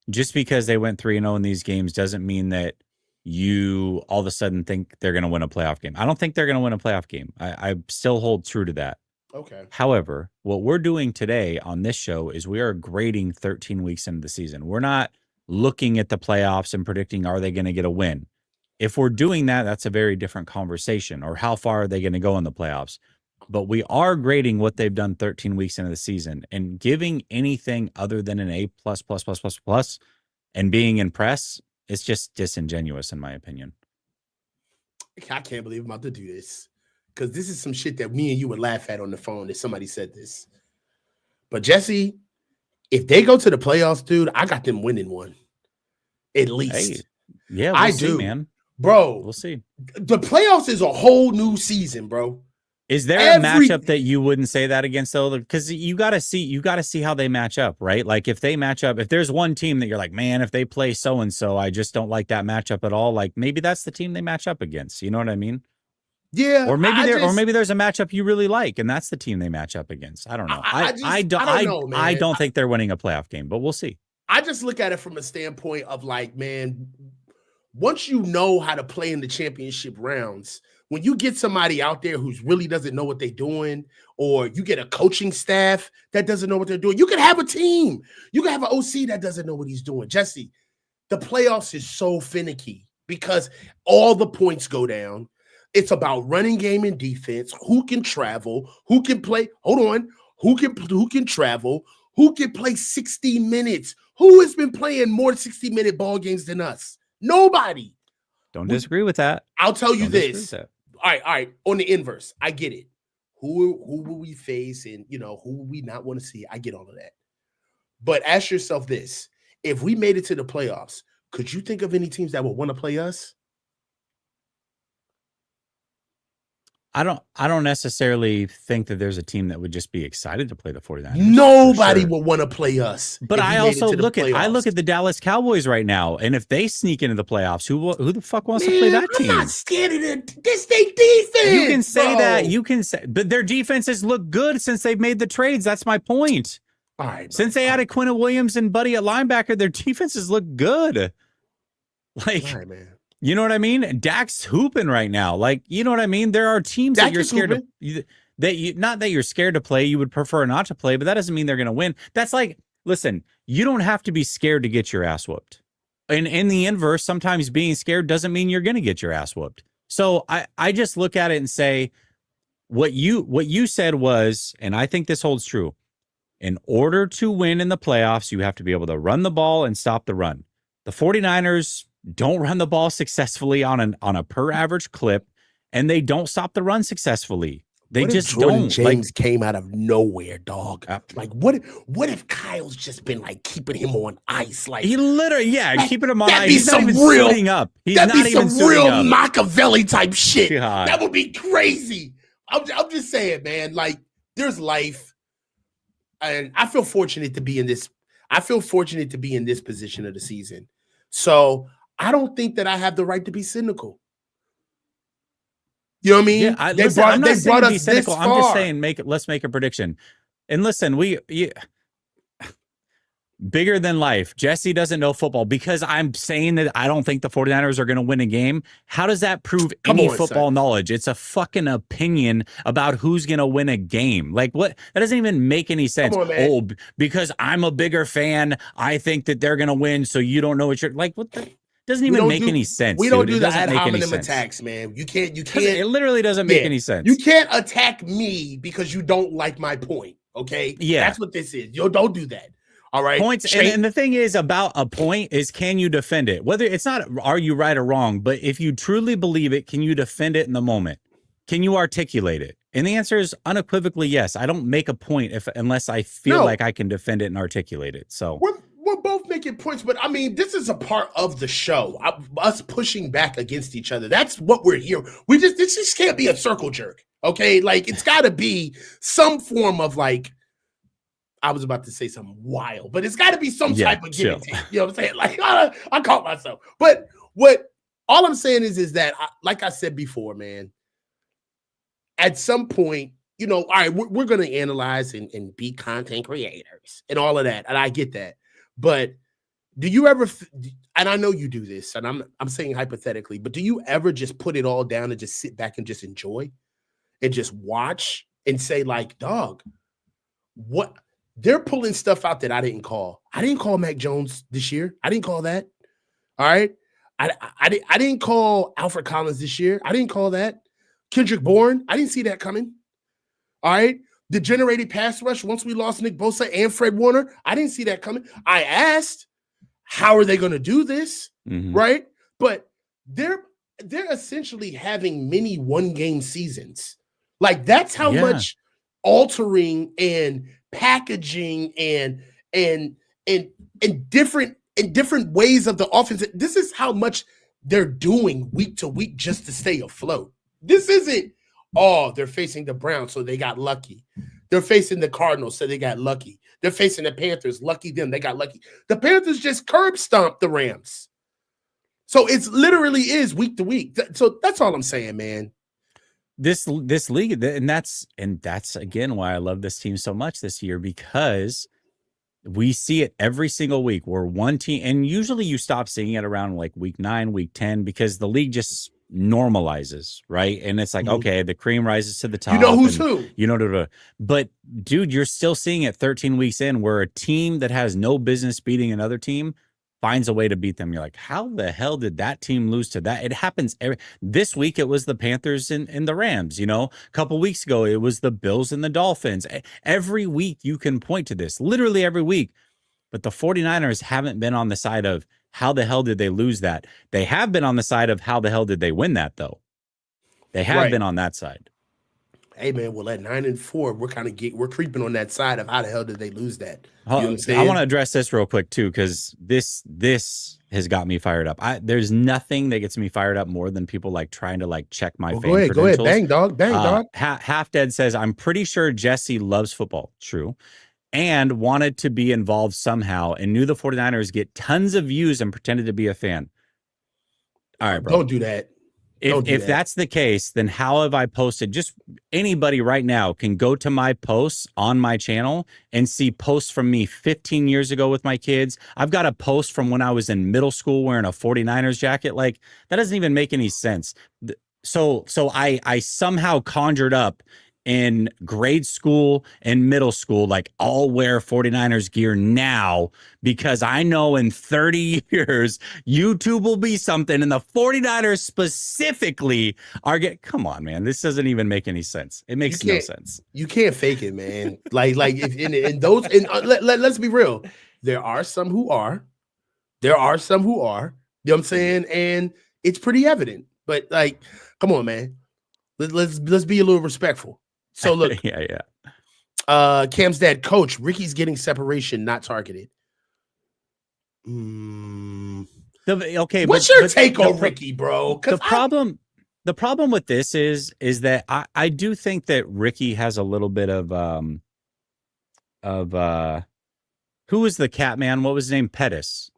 just because they went 3-0 in these games doesn't mean that you all of a sudden think they're going to win a playoff game. I don't think they're going to win a playoff game. I still hold true to that. Okay. However, what we're doing today on this show is we are grading 13 weeks into the season. We're not looking at the playoffs and predicting, are they going to get a win? If we're doing that, that's a very different conversation, or how far are they going to go in the playoffs? But we are grading what they've done 13 weeks into the season, and giving anything other than an A+++++ and being impressed, it's just disingenuous in my opinion. I can't believe I'm about to do this, because this is some shit that me and you would laugh at on the phone if somebody said this. But Jesse, if they go to the playoffs, dude, I got them winning one. At least. Hey, yeah, I see, do, man. Bro, we'll see. The playoffs is a whole new season, bro. Is there a matchup that you wouldn't say that against though? Because you got to see how they match up, right? Like if they match up, if there's one team that you're like, man, if they play so and so, I just don't like that matchup at all. Like maybe that's the team they match up against. You know what I mean? Yeah. Or maybe maybe there's a matchup you really like, and that's the team they match up against. I don't know. I don't think they're winning a playoff game, but we'll see. I just look at it from a standpoint of like, man, once you know how to play in the championship rounds, when you get somebody out there who really doesn't know what they're doing, or you get a coaching staff that doesn't know what they're doing, you can have a team. You can have an OC that doesn't know what he's doing. Jesse, the playoffs is so finicky because all the points go down. It's about running game and defense. Who can travel? Who can play? Hold on. Who can travel? Who can play 60 minutes? Who has been playing more 60-minute ball games than us? Nobody. Don't disagree with that. I'll tell you this. All right. On the inverse, I get it. Who will we face, and who will we not want to see? I get all of that. But ask yourself this: if we made it to the playoffs, could you think of any teams that would want to play us? I don't necessarily think that there's a team that would just be excited to play the 49ers. Nobody will want to play us. But I also look at the Dallas Cowboys right now, and if they sneak into the playoffs, who the fuck wants to play that team? I'm not scared of it. This they defense. You can say that. You can say, but their defenses look good since they've made the trades. That's my point. All right. Since they added Quinnen Williams and Buddy at linebacker, their defenses look good. Like, all right, man. You know what I mean? Dak's hooping right now. Like, you know what I mean? There are teams that you're scared to, not that you're scared to play, you would prefer not to play, but that doesn't mean they're going to win. That's like, listen, you don't have to be scared to get your ass whooped. And in the inverse, sometimes being scared doesn't mean you're going to get your ass whooped. So I just look at it and say, what you said was, and I think this holds true, in order to win in the playoffs, you have to be able to run the ball and stop the run. The 49ers don't run the ball successfully on a per average clip, and they don't stop the run successfully. They just Jordan don't. James came out of nowhere, dog. Like what if Kyle's just been like keeping him on ice? Like he literally, keeping him on ice. He's not even suiting up. He's not even some real Machiavelli type shit. God. That would be crazy. I'm just saying, man. Like there's life, and I feel fortunate to be in this. I feel fortunate to be in this position of the season. So I don't think that I have the right to be cynical. You know what I mean? Yeah, I'm not saying brought be us cynical. this I'm just far. saying let's make a prediction. And listen, bigger than life. Jesse doesn't know football because I'm saying that I don't think the 49ers are going to win a game. How does that prove any football knowledge? It's a fucking opinion about who's going to win a game. Like what? That doesn't even make any sense. Come on, man. Oh, because I'm a bigger fan, I think that they're going to win. So you don't know what you're like. What the? Doesn't even make any sense. We don't do the ad hominem attacks, man. You can't. It literally doesn't make any sense. You can't attack me because you don't like my point. Okay. Yeah. That's what this is. You don't do that. All right. Points. And the thing is about a point is, can you defend it? Whether it's not, are you right or wrong? But if you truly believe it, can you defend it in the moment? Can you articulate it? And the answer is unequivocally yes. I don't make a point unless I feel like I can defend it and articulate it. So we're both making points, but I mean, this is a part of the show. Us pushing back against each other. That's what we're here. This just can't be a circle jerk. Okay, like it's got to be some form of like. I was about to say something wild, but it's got to be some type of give and take. You know what I'm saying? Like I caught myself. But all I'm saying is that, like I said before, man. At some point, you know, all right, we're going to analyze and be content creators and all of that, and I get that. But do you ever? And I know you do this, and I'm saying hypothetically, but do you ever just put it all down and just sit back and just enjoy and just watch and say, like, dog, what? They're pulling stuff out that I didn't call. I didn't call Mac Jones this year. I didn't call that. All right. I didn't call Alfred Collins this year. I didn't call that. Kendrick Bourne. I didn't see that coming. All right. The generated pass rush once we lost Nick Bosa and Fred Warner. I didn't see that coming. I asked, how are they going to do this? Mm-hmm. Right. But they're essentially having mini 1-game seasons. Like that's how much altering and packaging and different ways of the offense. This is how much they're doing week to week just to stay afloat. This isn't, they're facing the Browns, so they got lucky. They're facing the Cardinals, so they got lucky. They're facing the Panthers, lucky them, they got lucky. The Panthers just curb stomped the Rams. So it's literally is week to week. So that's all I'm saying, man. This league, and that's again why I love this team so much this year, because we see it every single week where one team, and usually you stop seeing it around like week 9, week 10, because the league just normalizes, right? And it's like, okay, the cream rises to the top. You know who's who. You know, but dude, you're still seeing it 13 weeks in where a team that has no business beating another team finds a way to beat them. You're like, how the hell did that team lose to that? It happens this week. It was the Panthers and the Rams, you know, a couple weeks ago, it was the Bills and the Dolphins. Every week you can point to this, literally every week, but the 49ers haven't been on the side of how the hell did they lose that? They have been on the side of how the hell did they win that though? They have been on that side. Hey man, well at 9-4, we're creeping on that side of how the hell did they lose that? You know what I'm I saying? want to address this real quick too, because this has got me fired up. There's nothing that gets me fired up more than people like trying to like check my fan credentials. Go ahead, bang dog. Half Dead says, I'm pretty sure Jesse loves football. True. And wanted to be involved somehow and knew the 49ers get tons of views and pretended to be a fan. All right, bro. Don't do that. If that's the case, then how have I posted? Just anybody right now can go to my posts on my channel and see posts from me 15 years ago with my kids. I've got a post from when I was in middle school wearing a 49ers jacket. Like that doesn't even make any sense. So I somehow conjured up in grade school and middle school, like I'll wear 49ers gear now because I know in 30 years, YouTube will be something and the 49ers specifically come on, man. This doesn't even make any sense. It makes no sense. You can't fake it, man. like if in those, let's be real. There are some who are, you know what I'm saying? And it's pretty evident, but like, come on, man. Let's be a little respectful. So look, Cam's dad, coach, Ricky's getting separation, not targeted. Okay, what's your take on Ricky, bro? The problem with this is that I do think that Ricky has a little bit of who was the cat man? What was his name? Pettis.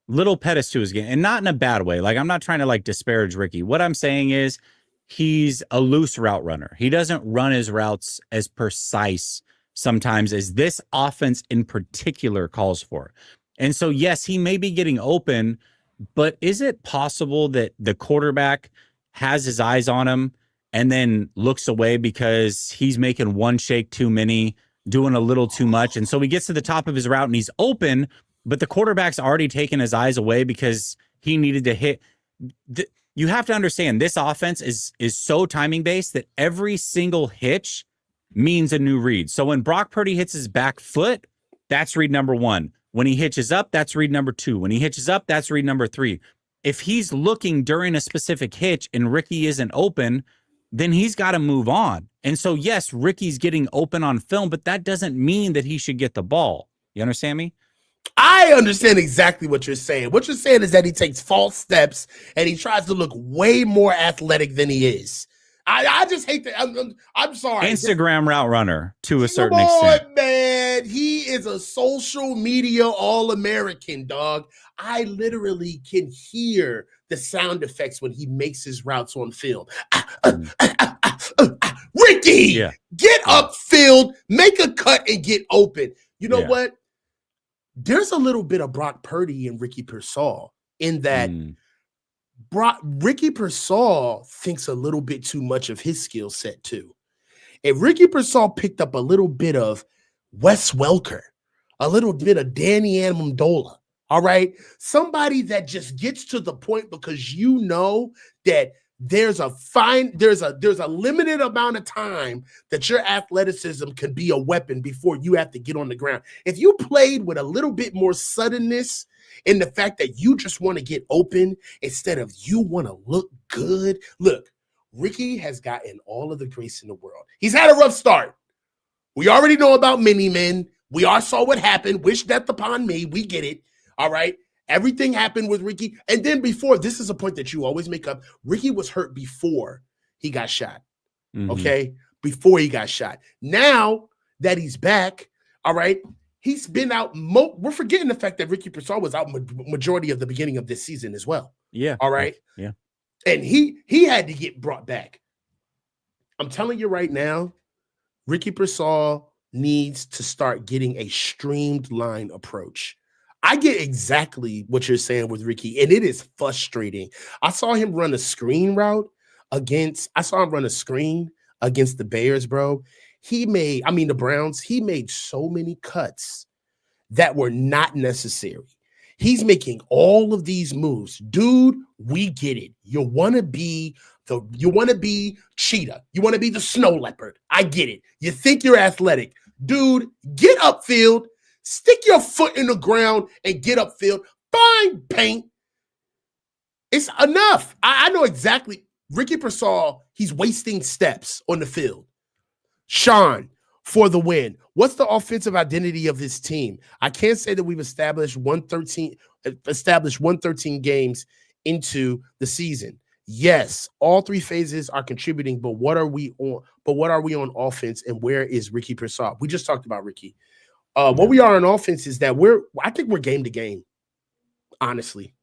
Little Pettis to his game, and not in a bad way. Like I'm not trying to like disparage Ricky. What I'm saying is, he's a loose route runner. He doesn't run his routes as precise sometimes as this offense in particular calls for. And so, yes, he may be getting open, but is it possible that the quarterback has his eyes on him and then looks away because he's making one shake too many, doing a little too much? And so he gets to the top of his route and he's open, but the quarterback's already taken his eyes away because he needed to hit. You have to understand this offense is so timing based that every single hitch means a new read. So when Brock Purdy hits his back foot, that's read number 1. When he hitches up, that's read number 2. When he hitches up, that's read number 3. If he's looking during a specific hitch and Ricky isn't open, then he's got to move on. And so, yes, Ricky's getting open on film, but that doesn't mean that he should get the ball. You understand me? I understand exactly what you're saying. What you're saying is that he takes false steps and he tries to look way more athletic than he is. I just hate that. I'm sorry. Instagram route runner to a certain extent. Man, he is a social media All-American, dog. I literally can hear the sound effects when he makes his routes on film. Ricky, get upfield, make a cut, and get open. You know what? There's a little bit of Brock Purdy and Ricky Pearsall in that Ricky Pearsall thinks a little bit too much of his skill set too. If Ricky Pearsall picked up a little bit of Wes Welker, a little bit of Danny Amendola, all right, somebody that just gets to the point because you know that there's a limited amount of time that your athleticism can be a weapon before you have to get on the ground. If you played with a little bit more suddenness in the fact that you just want to get open instead of you want to look good. Look, Ricky has gotten all of the grace in the world. He's had a rough start. We already know about mini-men. We all saw what happened. Wish death upon me. We get it. All right. Everything happened with Ricky. And then before, this is a point that you always make up. Ricky was hurt before he got shot. Okay. Before he got shot. Now that he's back, all right, he's been out. We're forgetting the fact that Ricky Pearsall was out majority of the beginning of this season as well. Yeah. All right. Yeah. And he had to get brought back. I'm telling you right now, Ricky Pearsall needs to start getting a streamlined approach. I get exactly what you're saying with Ricky, and it is frustrating. I saw him run a screen against the Bears, bro. The Browns, he made so many cuts that were not necessary. He's making all of these moves. Dude, we get it. You want to be cheetah. You want to be the snow leopard. I get it. You think you're athletic. Dude, get upfield. Stick your foot in the ground and get upfield. Find paint. It's enough. I know exactly. Ricky Pearsall, he's wasting steps on the field. Sean, for the win. What's the offensive identity of this team? I can't say that we've established 113 games into the season. Yes, all 3 phases are contributing, but what are we on offense, and where is Ricky Pearsall? We just talked about Ricky. What we are on offense is that I think we're game to game. Honestly,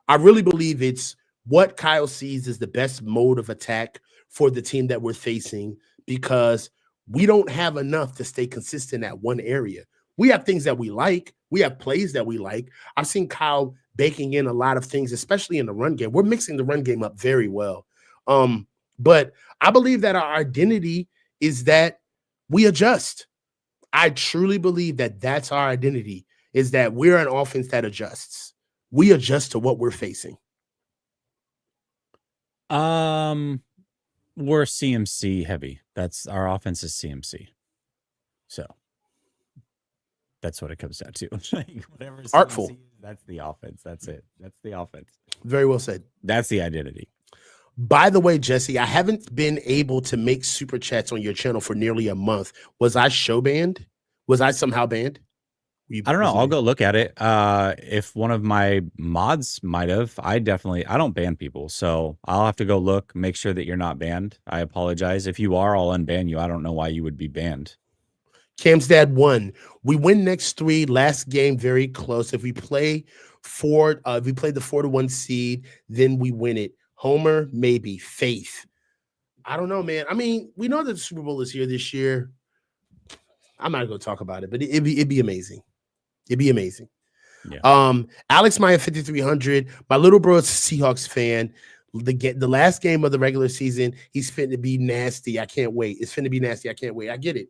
I really believe it's what Kyle sees as the best mode of attack for the team that we're facing, because we don't have enough to stay consistent at one area. We have things that we like. We have plays that we like. I've seen Kyle baking in a lot of things, especially in the run game. We're mixing the run game up very well. But I believe that our identity is that we adjust. I truly believe that that's our identity, is that we're an offense that adjusts. We adjust to what we're facing. We're CMC heavy. That's our offense is CMC. So that's what it comes down to. Whatever CMC Artful. Is, that's the offense. That's it. That's the offense. Very well said. That's the identity. By the way, Jesse, I haven't been able to make super chats on your channel for nearly a month. Was I show banned? Was I somehow banned? I don't know. I'll go look at it. If one of my mods might have, I don't ban people. So I'll have to go look, make sure that you're not banned. I apologize. If you are, I'll unban you. I don't know why you would be banned. Cam's dad won. We win next 3. Last game, very close. If we play the 4-1 seed, then we win it. Homer, maybe. Faith. I don't know, man. I mean, we know that the Super Bowl is here this year. I'm not going to talk about it, but it'd be amazing. It'd be amazing. Yeah. Alex Maya 5300. My little bro's Seahawks fan. The last game of the regular season, he's finna be nasty. I can't wait. It's finna be nasty. I can't wait. I get it.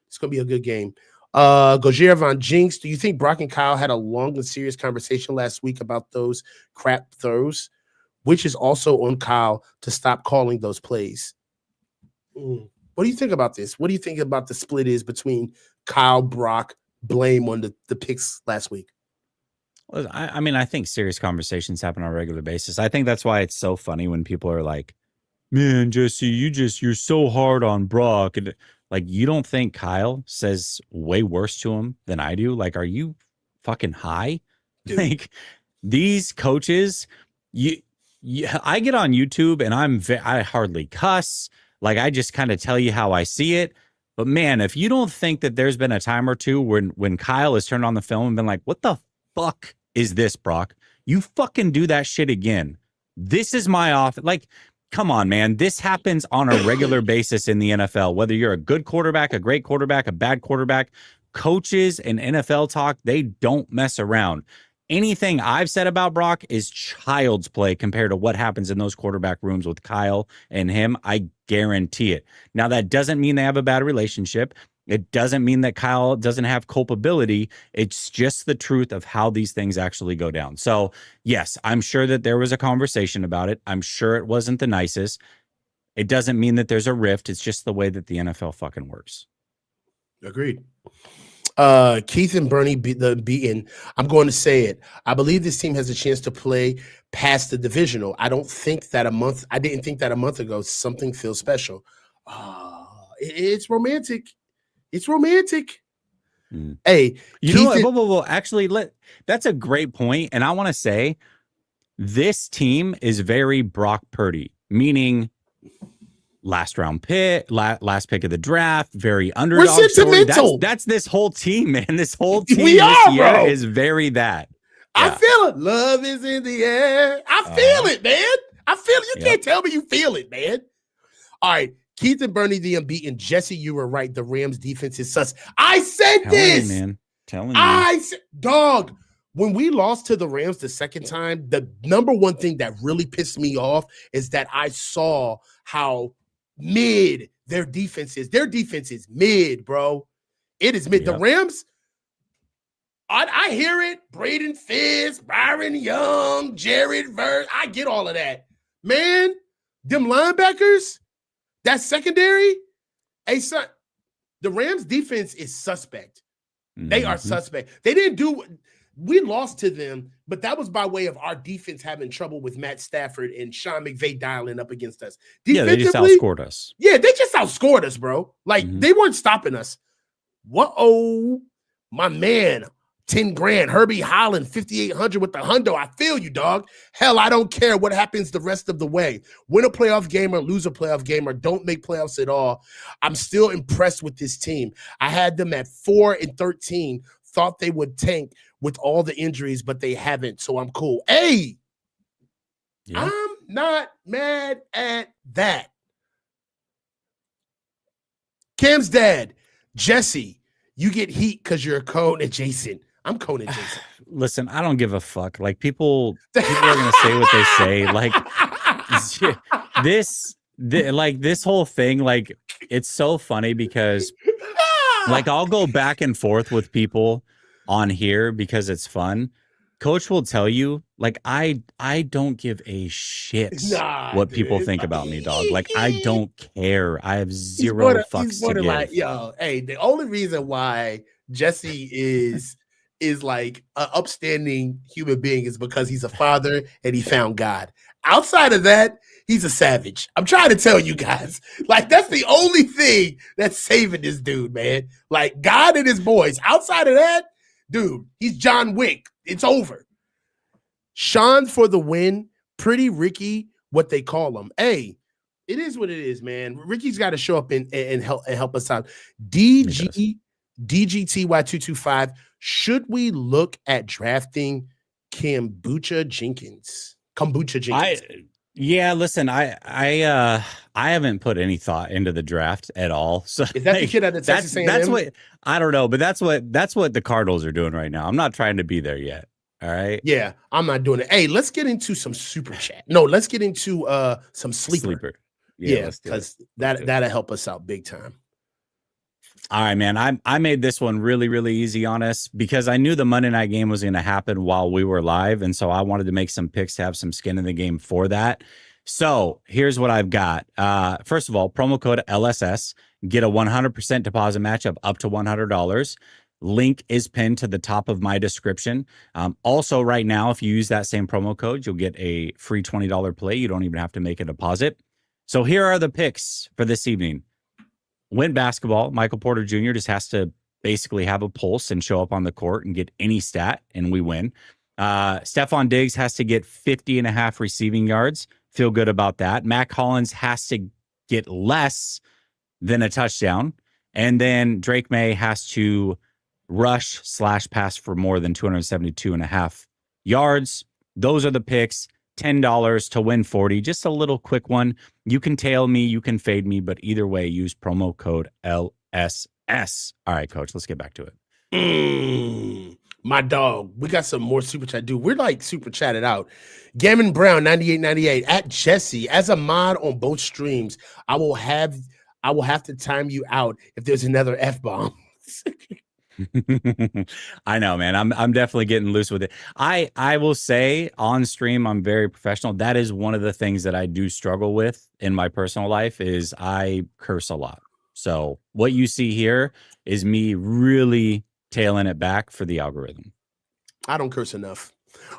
It's gonna be a good game. Gojira Von Jinx. Do you think Brock and Kyle had a long and serious conversation last week about those crap throws, which is also on Kyle to stop calling those plays? What do you think about this? What do you think about the split is between Kyle, Brock, blame on the picks last week? Well, I mean, I think serious conversations happen on a regular basis. I think that's why it's so funny when people are like, man, Jesse, you're so hard on Brock. And like, you don't think Kyle says way worse to him than I do? Like, are you fucking high? Dude. Like, these coaches, I get on YouTube and I hardly cuss. Like, I just kind of tell you how I see it. But man, if you don't think that there's been a time or two when Kyle has turned on the film and been like, what the fuck is this, Brock? You fucking do that shit again. This is my off. Like, come on, man. This happens on a regular basis in the NFL. Whether you're a good quarterback, a great quarterback, a bad quarterback, coaches and NFL talk, they don't mess around. Anything I've said about Brock is child's play compared to what happens in those quarterback rooms with Kyle and him. I guarantee it. Now, that doesn't mean they have a bad relationship. It doesn't mean that Kyle doesn't have culpability. It's just the truth of how these things actually go down. So, yes, I'm sure that there was a conversation about it. I'm sure it wasn't the nicest. It doesn't mean that there's a rift. It's just the way that the NFL fucking works. Agreed. Keith and Bernie beaten. I'm going to say it. I believe this team has a chance to play past the divisional. I didn't think that a month ago. Something feels special. It's romantic. It's romantic. Hey, you know what? Whoa. Actually, that's a great point. And I want to say this team is very Brock Purdy, meaning last round pick, last pick of the draft, very underdog. We're sentimental. That's this whole team, man. This whole team bro. Is very that. Yeah. I feel it. Love is in the air. I feel it, man. I feel it. You can't tell me you feel it, man. All right. Keith and Bernie, the unbeaten. Jesse, you were right. The Rams defense is sus. I said this, man. Telling you. Dog, when we lost to the Rams the second time, the number one thing that really pissed me off is that I saw how mid their defense is. Their defense is mid, bro. It is mid. Yep. The Rams, I hear it. Braden Fisk, Byron Young, Jared Verse. I get all of that. Man, them linebackers, that secondary, son, the Rams defense is suspect. They are suspect. They didn't do we lost to them, but that was by way of our defense having trouble with Matt Stafford and Sean McVay dialing up against us. Yeah, they just outscored us. Yeah, they just outscored us, bro. Like, they weren't stopping us. Whoa, my man, 10 grand. Herbie Holland, 5,800 with the hundo. I feel you, dog. Hell, I don't care what happens the rest of the way. Win a playoff game or lose a playoff game or don't make playoffs at all. I'm still impressed with this team. I had them at 4-13. Thought they would tank with all the injuries, but they haven't. So I'm cool. Hey, yeah. I'm not mad at that. Cam's dad, Jesse, you get heat because you're Cone adjacent. I'm Cone adjacent. Listen, I don't give a fuck. Like, people are gonna say what they say. Like, this whole thing, like, it's so funny because like, I'll go back and forth with people on here because it's fun. Coach will tell you, like, I don't give a shit what people think about me, dog. Like, I don't care. I have zero fucks to give. Like, yo, hey, the only reason why Jesse is like an upstanding human being is because he's a father and he found God. Outside of that, he's a savage. I'm trying to tell you guys. Like, that's the only thing that's saving this dude, man. Like, God and his boys. Outside of that, dude, he's John Wick. It's over. Sean for the win. Pretty Ricky, what they call him. Hey, it is what it is, man. Ricky's got to show up and help us out. DGTY225. Should we look at drafting Kombucha Jenkins? Yeah, listen, I haven't put any thought into the draft at all. So Is that the like, kid at the Texas that's A&M? what I don't know, but that's what the Cardinals are doing right now. I'm not trying to be there yet. All right. Yeah, I'm not doing it. Hey, let's get into some super chat. No, let's get into some sleeper. Yeah, Yeah, let's do it. because that'll help us out big time. All right, man. I made this one really, really easy on us because I knew the Monday night game was going to happen while we were live. And so I wanted to make some picks to have some skin in the game for that. So here's what I've got. First of all, promo code LSS, get a 100% deposit match of up to $100. Link is pinned to the top of my description. Also, right now, if you use that same promo code, you'll get a free $20 play. You don't even have to make a deposit. So here are the picks for this evening. Win basketball, Michael Porter Jr. just has to basically have a pulse and show up on the court and get any stat, and we win. Stephon Diggs has to get 50.5 receiving yards. Feel good about that. Mac Hollins has to get less than a touchdown. And then Drake May has to rush/pass for more than 272.5 yards. Those are the picks. $10 to win 40. Just a little quick one. You can tail me, you can fade me, but either way, use promo code LSS. All right, coach, let's get back to it. My dog, we got some more super chat. Dude, we're like super chatted out. Gammon Brown 9898 at Jesse. As a mod on both streams, I will have to time you out if there's another F-bomb. I know, man. I'm definitely getting loose with it. I will say on stream, I'm very professional. That is one of the things that I do struggle with in my personal life is I curse a lot. So what you see here is me really tailing it back for the algorithm. I don't curse enough.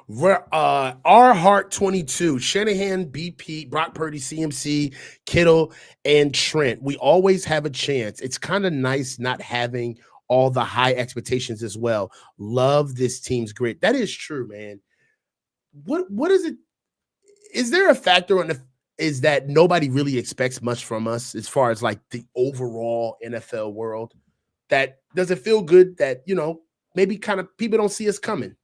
R Heart 22, Shanahan, BP, Brock Purdy, CMC, Kittle, and Trent. We always have a chance. It's kind of nice not having all the high expectations as well. Love this team's grit. That is true, man. What is it? Is there a factor on is that nobody really expects much from us as far as like the overall NFL world? That does it feel good that, maybe kind of people don't see us coming?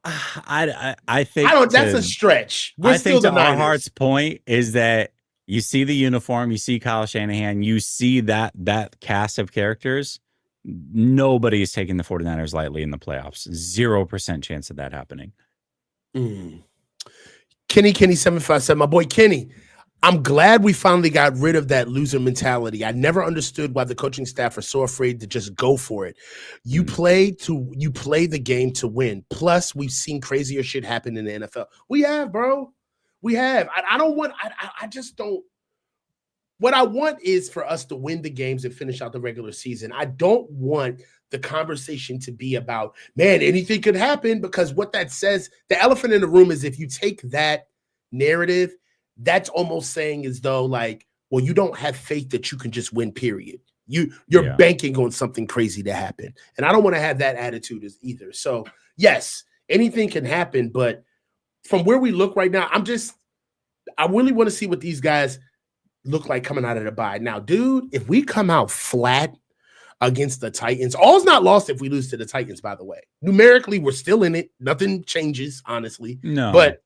I think that's a stretch. I think to our heart's point is that you see the uniform, you see Kyle Shanahan, you see that cast of characters. Nobody is taking the 49ers lightly in the playoffs. 0% chance of that happening. Kenny 757, my boy Kenny. I'm glad we finally got rid of that loser mentality. I never understood why the coaching staff are so afraid to just go for it. You play the game to win. Plus, we've seen crazier shit happen in the NFL. We have, bro. We have. I just don't. What I want is for us to win the games and finish out the regular season. I don't want the conversation to be about, man, anything could happen, because what that says, the elephant in the room is if you take that narrative, that's almost saying as though like, well, you don't have faith that you can just win, period. You're banking on something crazy to happen. And I don't want to have that attitude as either. So yes, anything can happen, but from where we look right now, I really want to see what these guys look like coming out of the bye. Now, dude, if we come out flat against the Titans, all's not lost if we lose to the Titans, by the way. Numerically, we're still in it. Nothing changes, honestly. No. But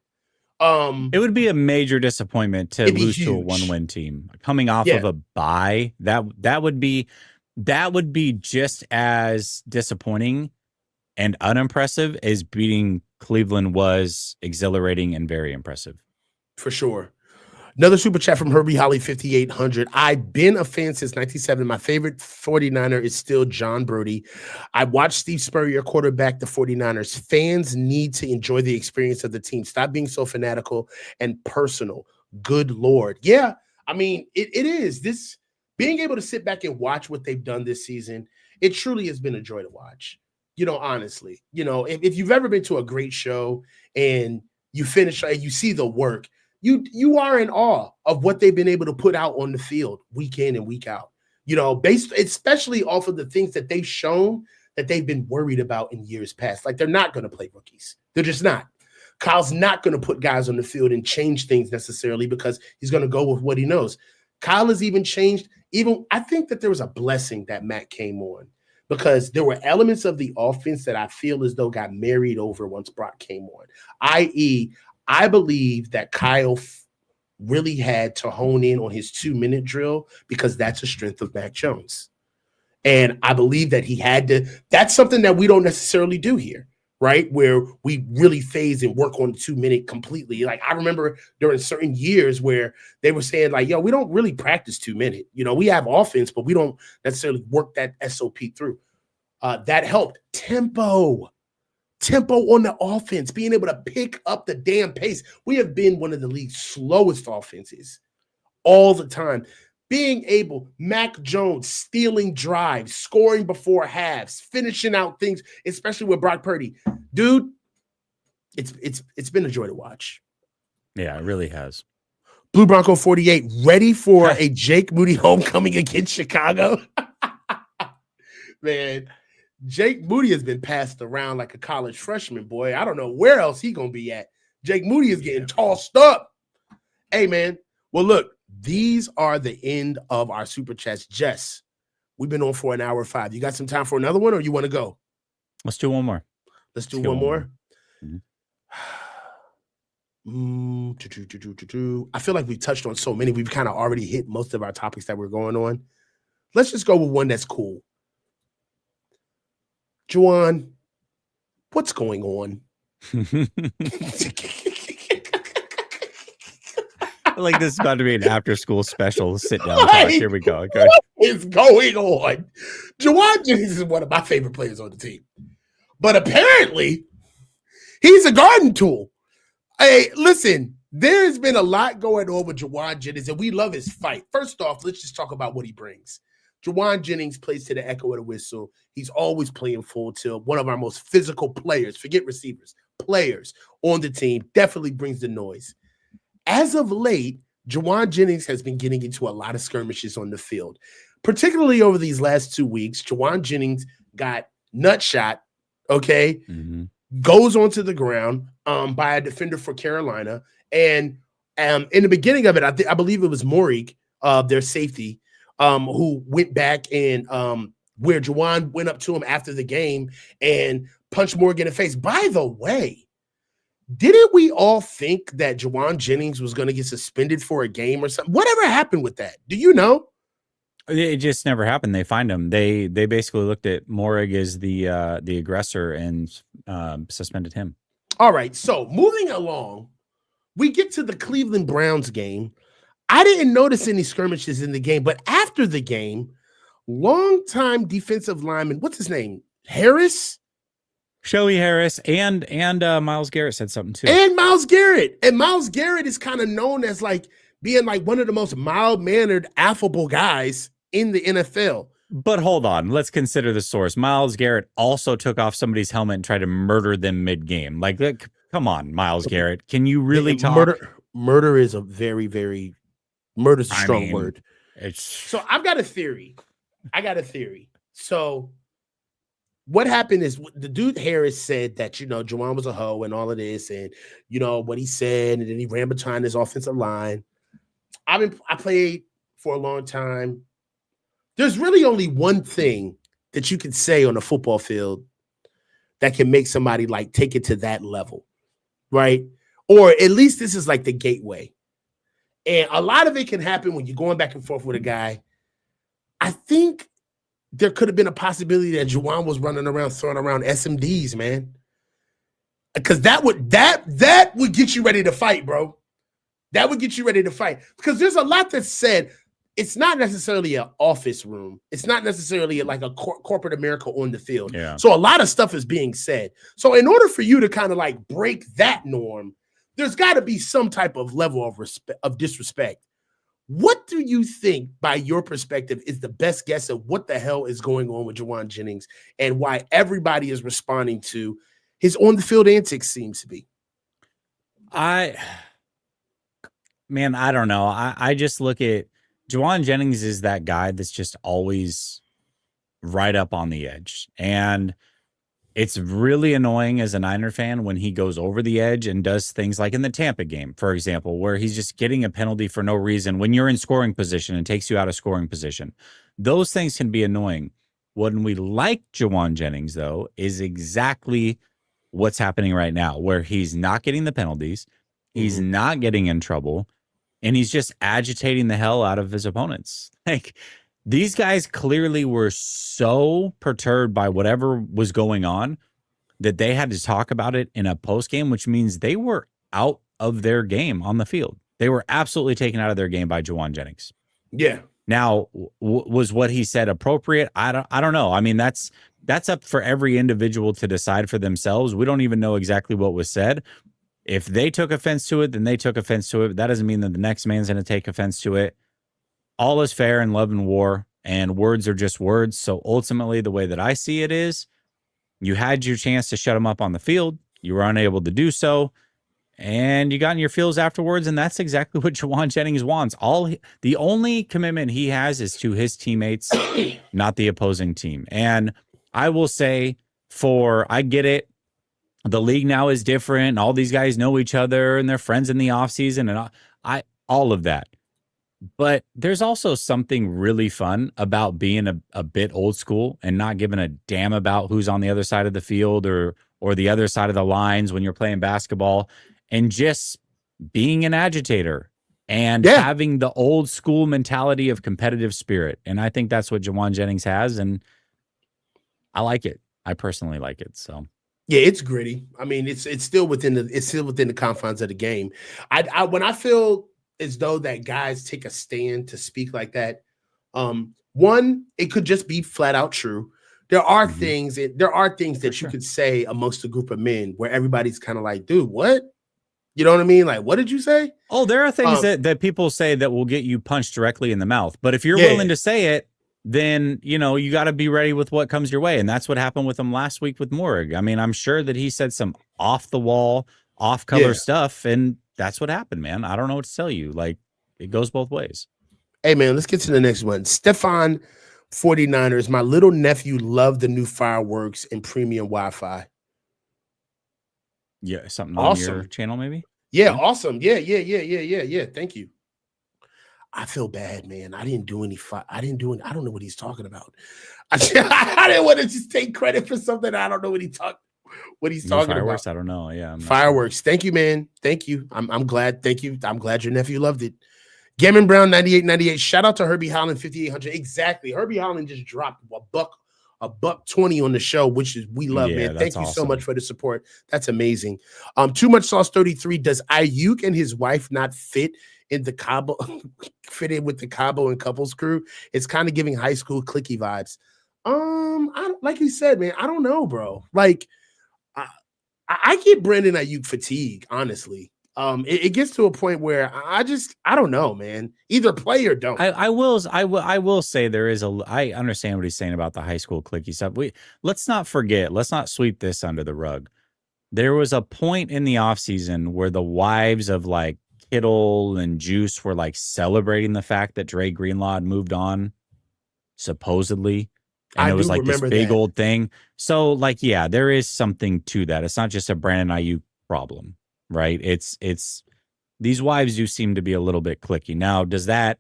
it would be a major disappointment to lose to a one-win team coming off of a bye. That would be just as disappointing and unimpressive as beating Cleveland was exhilarating and very impressive. For sure. Another super chat from Herbie Holly 5800. I've been a fan since 97. My favorite 49er is still John Brody. I watched Steve Spurrier quarterback the 49ers. Fans need to enjoy the experience of the team. Stop being so fanatical and personal. Good Lord. Yeah, I mean, it is. This being able to sit back and watch what they've done this season, it truly has been a joy to watch. Honestly, if you've ever been to a great show and you finish and you see the work, you are in awe of what they've been able to put out on the field week in and week out, based especially off of the things that they've shown that they've been worried about in years past. Like, they're not going to play rookies. They're just not. Kyle's not going to put guys on the field and change things necessarily because he's going to go with what he knows. Kyle has even changed. I think that there was a blessing that Matt came on, because there were elements of the offense that I feel as though got married over once Brock came on, i.e., I believe that Kyle really had to hone in on his 2-minute drill because that's a strength of Mac Jones. And I believe that he had to, that's something that we don't necessarily do here, right? Where we really phase and work on the 2-minute completely. Like I remember during certain years where they were saying like, yo, we don't really practice 2-minute. You know, we have offense, but we don't necessarily work that SOP through. That helped. Tempo on the offense, being able to pick up the damn pace. We have been one of the league's slowest offenses all the time. Being able, Mac Jones stealing drives, scoring before halves, finishing out things, especially with Brock Purdy. Dude, it's been a joy to watch. Yeah, it really has. Blue Bronco 48, ready for a Jake Moody homecoming against Chicago? Man, Jake Moody has been passed around like a college freshman, boy. I don't know where else he gonna be at. Jake Moody is getting tossed up. Hey, man. Well, look, these are the end of our super chats. Jess, we've been on for an hour 5. You got some time for another one, or you want to go? Let's do one more. Let's do one more. I feel like we've touched on so many. We've kind of already hit most of our topics that we're going on. Let's just go with one that's cool. Juwan, what's going on? Like this is about to be an after-school special sit-down talk. Here we go. Okay. What is going on? Juwan Jennings is one of my favorite players on the team. But apparently, he's a garden tool. Hey, listen, there's been a lot going on with Juwan Jennings, and we love his fight. First off, let's just talk about what he brings. Juwan Jennings plays to the echo of the whistle. He's always playing full tilt. One of our most physical players, forget receivers, players on the team, definitely brings the noise. As of late, Juwan Jennings has been getting into a lot of skirmishes on the field, particularly over these last 2 weeks. Juwan Jennings got nut shot, okay, goes onto the ground by a defender for Carolina. And in the beginning of it, I believe it was Morik, their safety, who went back and where Juwan went up to him after the game and punched Morgan in the face. By the way, didn't we all think that Juwan Jennings was going to get suspended for a game or something? Whatever happened with that? Do you know? It just never happened. They find him. They basically looked at Morig as the aggressor and suspended him. All right. So moving along, we get to the Cleveland Browns game. I didn't notice any skirmishes in the game, but after the game, longtime defensive lineman, what's his name? Harris? Shohei Harris and Myles Garrett said something too. And Myles Garrett. And Myles Garrett is kind of known as like being like one of the most mild-mannered, affable guys in the NFL. But hold on, let's consider the source. Myles Garrett also took off somebody's helmet and tried to murder them mid-game. Like, come on, Myles Garrett. Can you really talk? Murder is a very, very murder's a strong word. So I've got a theory. So what happened is the dude Harris said that, you know, Juwan was a hoe and all of this, and you know what he said, and then he ran behind his offensive line. I played for a long time. There's really only one thing that you can say on a football field that can make somebody like take it to that level, right? Or at least this is like the gateway. And a lot of it can happen when you're going back and forth with a guy. I think there could have been a possibility that Juwan was running around throwing around SMDs, man. Because that would get you ready to fight, bro. That would get you ready to fight. Because there's a lot that's said. It's not necessarily an office room. It's not necessarily like a corporate America on the field. Yeah. So a lot of stuff is being said. So in order for you to kind of like break that norm, there's got to be some type of level of respect, of disrespect. What do you think, by your perspective, is the best guess of what the hell is going on with Juwan Jennings and why everybody is responding to his on-the-field antics seems to be? I don't know. I just look at Juwan Jennings is that guy that's just always right up on the edge. And it's really annoying as a Niner fan when he goes over the edge and does things like in the Tampa game, for example, where he's just getting a penalty for no reason when you're in scoring position and takes you out of scoring position. Those things can be annoying. What we like Juwan Jennings, though, is exactly what's happening right now, where he's not getting the penalties. He's not getting in trouble. and he's just agitating the hell out of his opponents. Like, these guys clearly were so perturbed by whatever was going on that they had to talk about it in a post game, which means they were out of their game on the field. They were absolutely taken out of their game by Jauan Jennings. Yeah. Now, was what he said appropriate? I don't know. I mean, that's up for every individual to decide for themselves. We don't even know exactly what was said. If they took offense to it, then they took offense to it. That doesn't mean that the next man's going to take offense to it. All is fair in love and war, and words are just words. So ultimately, the way that I see it is, you had your chance to shut him up on the field. You were unable to do so, and you got in your feels afterwards, and that's exactly what Jauan Jennings wants. The only commitment he has is to his teammates, not the opposing team. And I will say, I get it. The league now is different, and all these guys know each other, and they're friends in the offseason, and all of that. But there's also something really fun about being a bit old school and not giving a damn about who's on the other side of the field or the other side of the lines when you're playing basketball, and just being an agitator and having the old school mentality of competitive spirit. And I think that's what Jauan Jennings has, and I like it. I personally like it. So yeah, it's gritty. I mean, it's still within the confines of the game. When I feel as though that guys take a stand to speak like that, one, it could just be flat out true. There are things that you could say amongst a group of men where everybody's kind of like, dude, what? You know what I mean? Like, what did you say? Oh, there are things that people say that will get you punched directly in the mouth. But if you're willing to say it, then, you know, you got to be ready with what comes your way. And that's what happened with him last week with Morrig. I mean, I'm sure that he said some off the wall, off color stuff, and that's what happened, man. I don't know what to tell you. Like, it goes both ways. Hey, man, let's get to the next one. Stefan 49ers. My little nephew loved the new fireworks and premium Wi-Fi. Yeah, something on your channel, maybe? Yeah, awesome. Yeah. Thank you. I feel bad, man. I didn't do any. I don't know what he's talking about. I didn't want to just take credit for something I don't know what he's talking fireworks, about. I don't know. Yeah, fireworks. Sure. Thank you, man. Thank you. I'm glad. Thank you. I'm glad your nephew loved it. Gammon Brown 9898. Shout out to Herbie Holland 5800. Exactly. Herbie Holland just dropped a buck 20 on the show, which is we love, man. Thank you so much for the support. That's amazing. Too Much Sauce 33. Does Ayuk and his wife not fit in the Cabo fit in with the Cabo and couples crew? It's kind of giving high school clicky vibes. Like you said, man, I don't know, bro. Like I get Brandon Ayuk fatigue, honestly. It gets to a point where I don't know, man. Either play or don't. I will say there is I understand what he's saying about the high school clicky stuff. Let's not sweep this under the rug. There was a point in the offseason where the wives of like Kittle and Juice were like celebrating the fact that Dre Greenlaw had moved on, supposedly. And it was like this big old thing. So, like, yeah, there is something to that. It's not just a Brandon Ayuk problem, right? It's these wives do seem to be a little bit clicky. Now, does that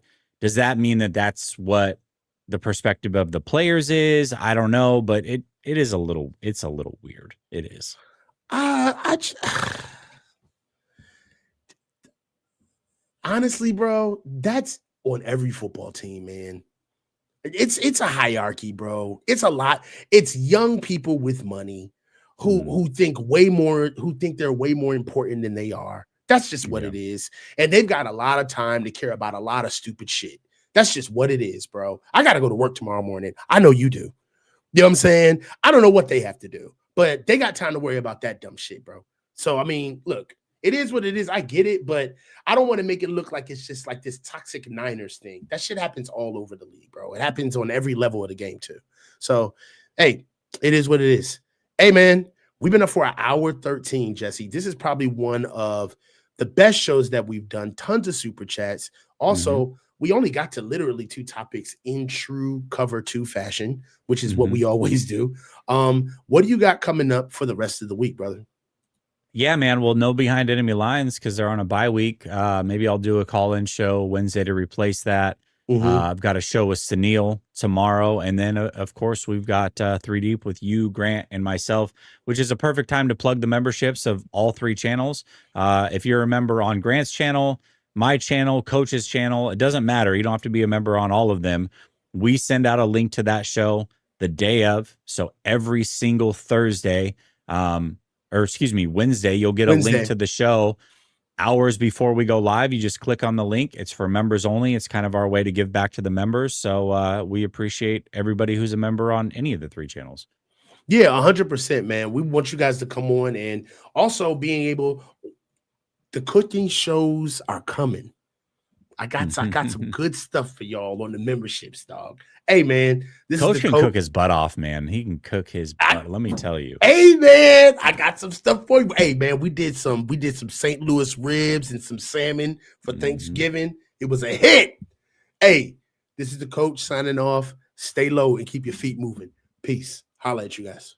mean that that's what the perspective of the players is? I don't know, but it's a little weird. It is. Honestly, bro, that's on every football team, man. It's a hierarchy, bro. It's a lot. It's young people with money who think they're way more important than they are. That's just what it is. And they've got a lot of time to care about a lot of stupid shit. That's just what it is, bro. I got to go to work tomorrow morning. I know you do. You know what I'm saying? I don't know what they have to do, but they got time to worry about that dumb shit, bro. So, I mean, look, it is what it is. I get it, but I don't want to make it look like it's just like this toxic Niners thing. That shit happens all over the league, bro. It happens on every level of the game, too. So, hey, it is what it is. Hey, man, we've been up for an hour 13, Jesse. This is probably one of the best shows that we've done. Tons of super chats. Also, we only got to literally 2 topics in true cover 2 fashion, which is what we always do. What do you got coming up for the rest of the week, brother? Yeah, man. Well, no Behind Enemy Lines because they're on a bye week. Maybe I'll do a call-in show Wednesday to replace that. I've got a show with Sunil tomorrow. And then, of course, we've got 3 Deep with you, Grant, and myself, which is a perfect time to plug the memberships of all 3 channels. If you're a member on Grant's channel, my channel, Coach's channel, it doesn't matter. You don't have to be a member on all of them. We send out a link to that show the day of. So every single Thursday, Wednesday, you'll get a link to the show hours before we go live. You just click on the link. It's for members only. It's kind of our way to give back to the members. So we appreciate everybody who's a member on any of the 3 channels. Yeah, 100%, man. We want you guys to come on, and also being able, the cooking shows are coming. I got some good stuff for y'all on the memberships, dog. Hey, man, Coach can cook his butt off, man. He can cook his butt. Let me tell you. Hey, man, I got some stuff for you. Hey, man, we did some St. Louis ribs and some salmon for Thanksgiving. It was a hit. Hey, this is the coach signing off. Stay low and keep your feet moving. Peace. Holla at you guys.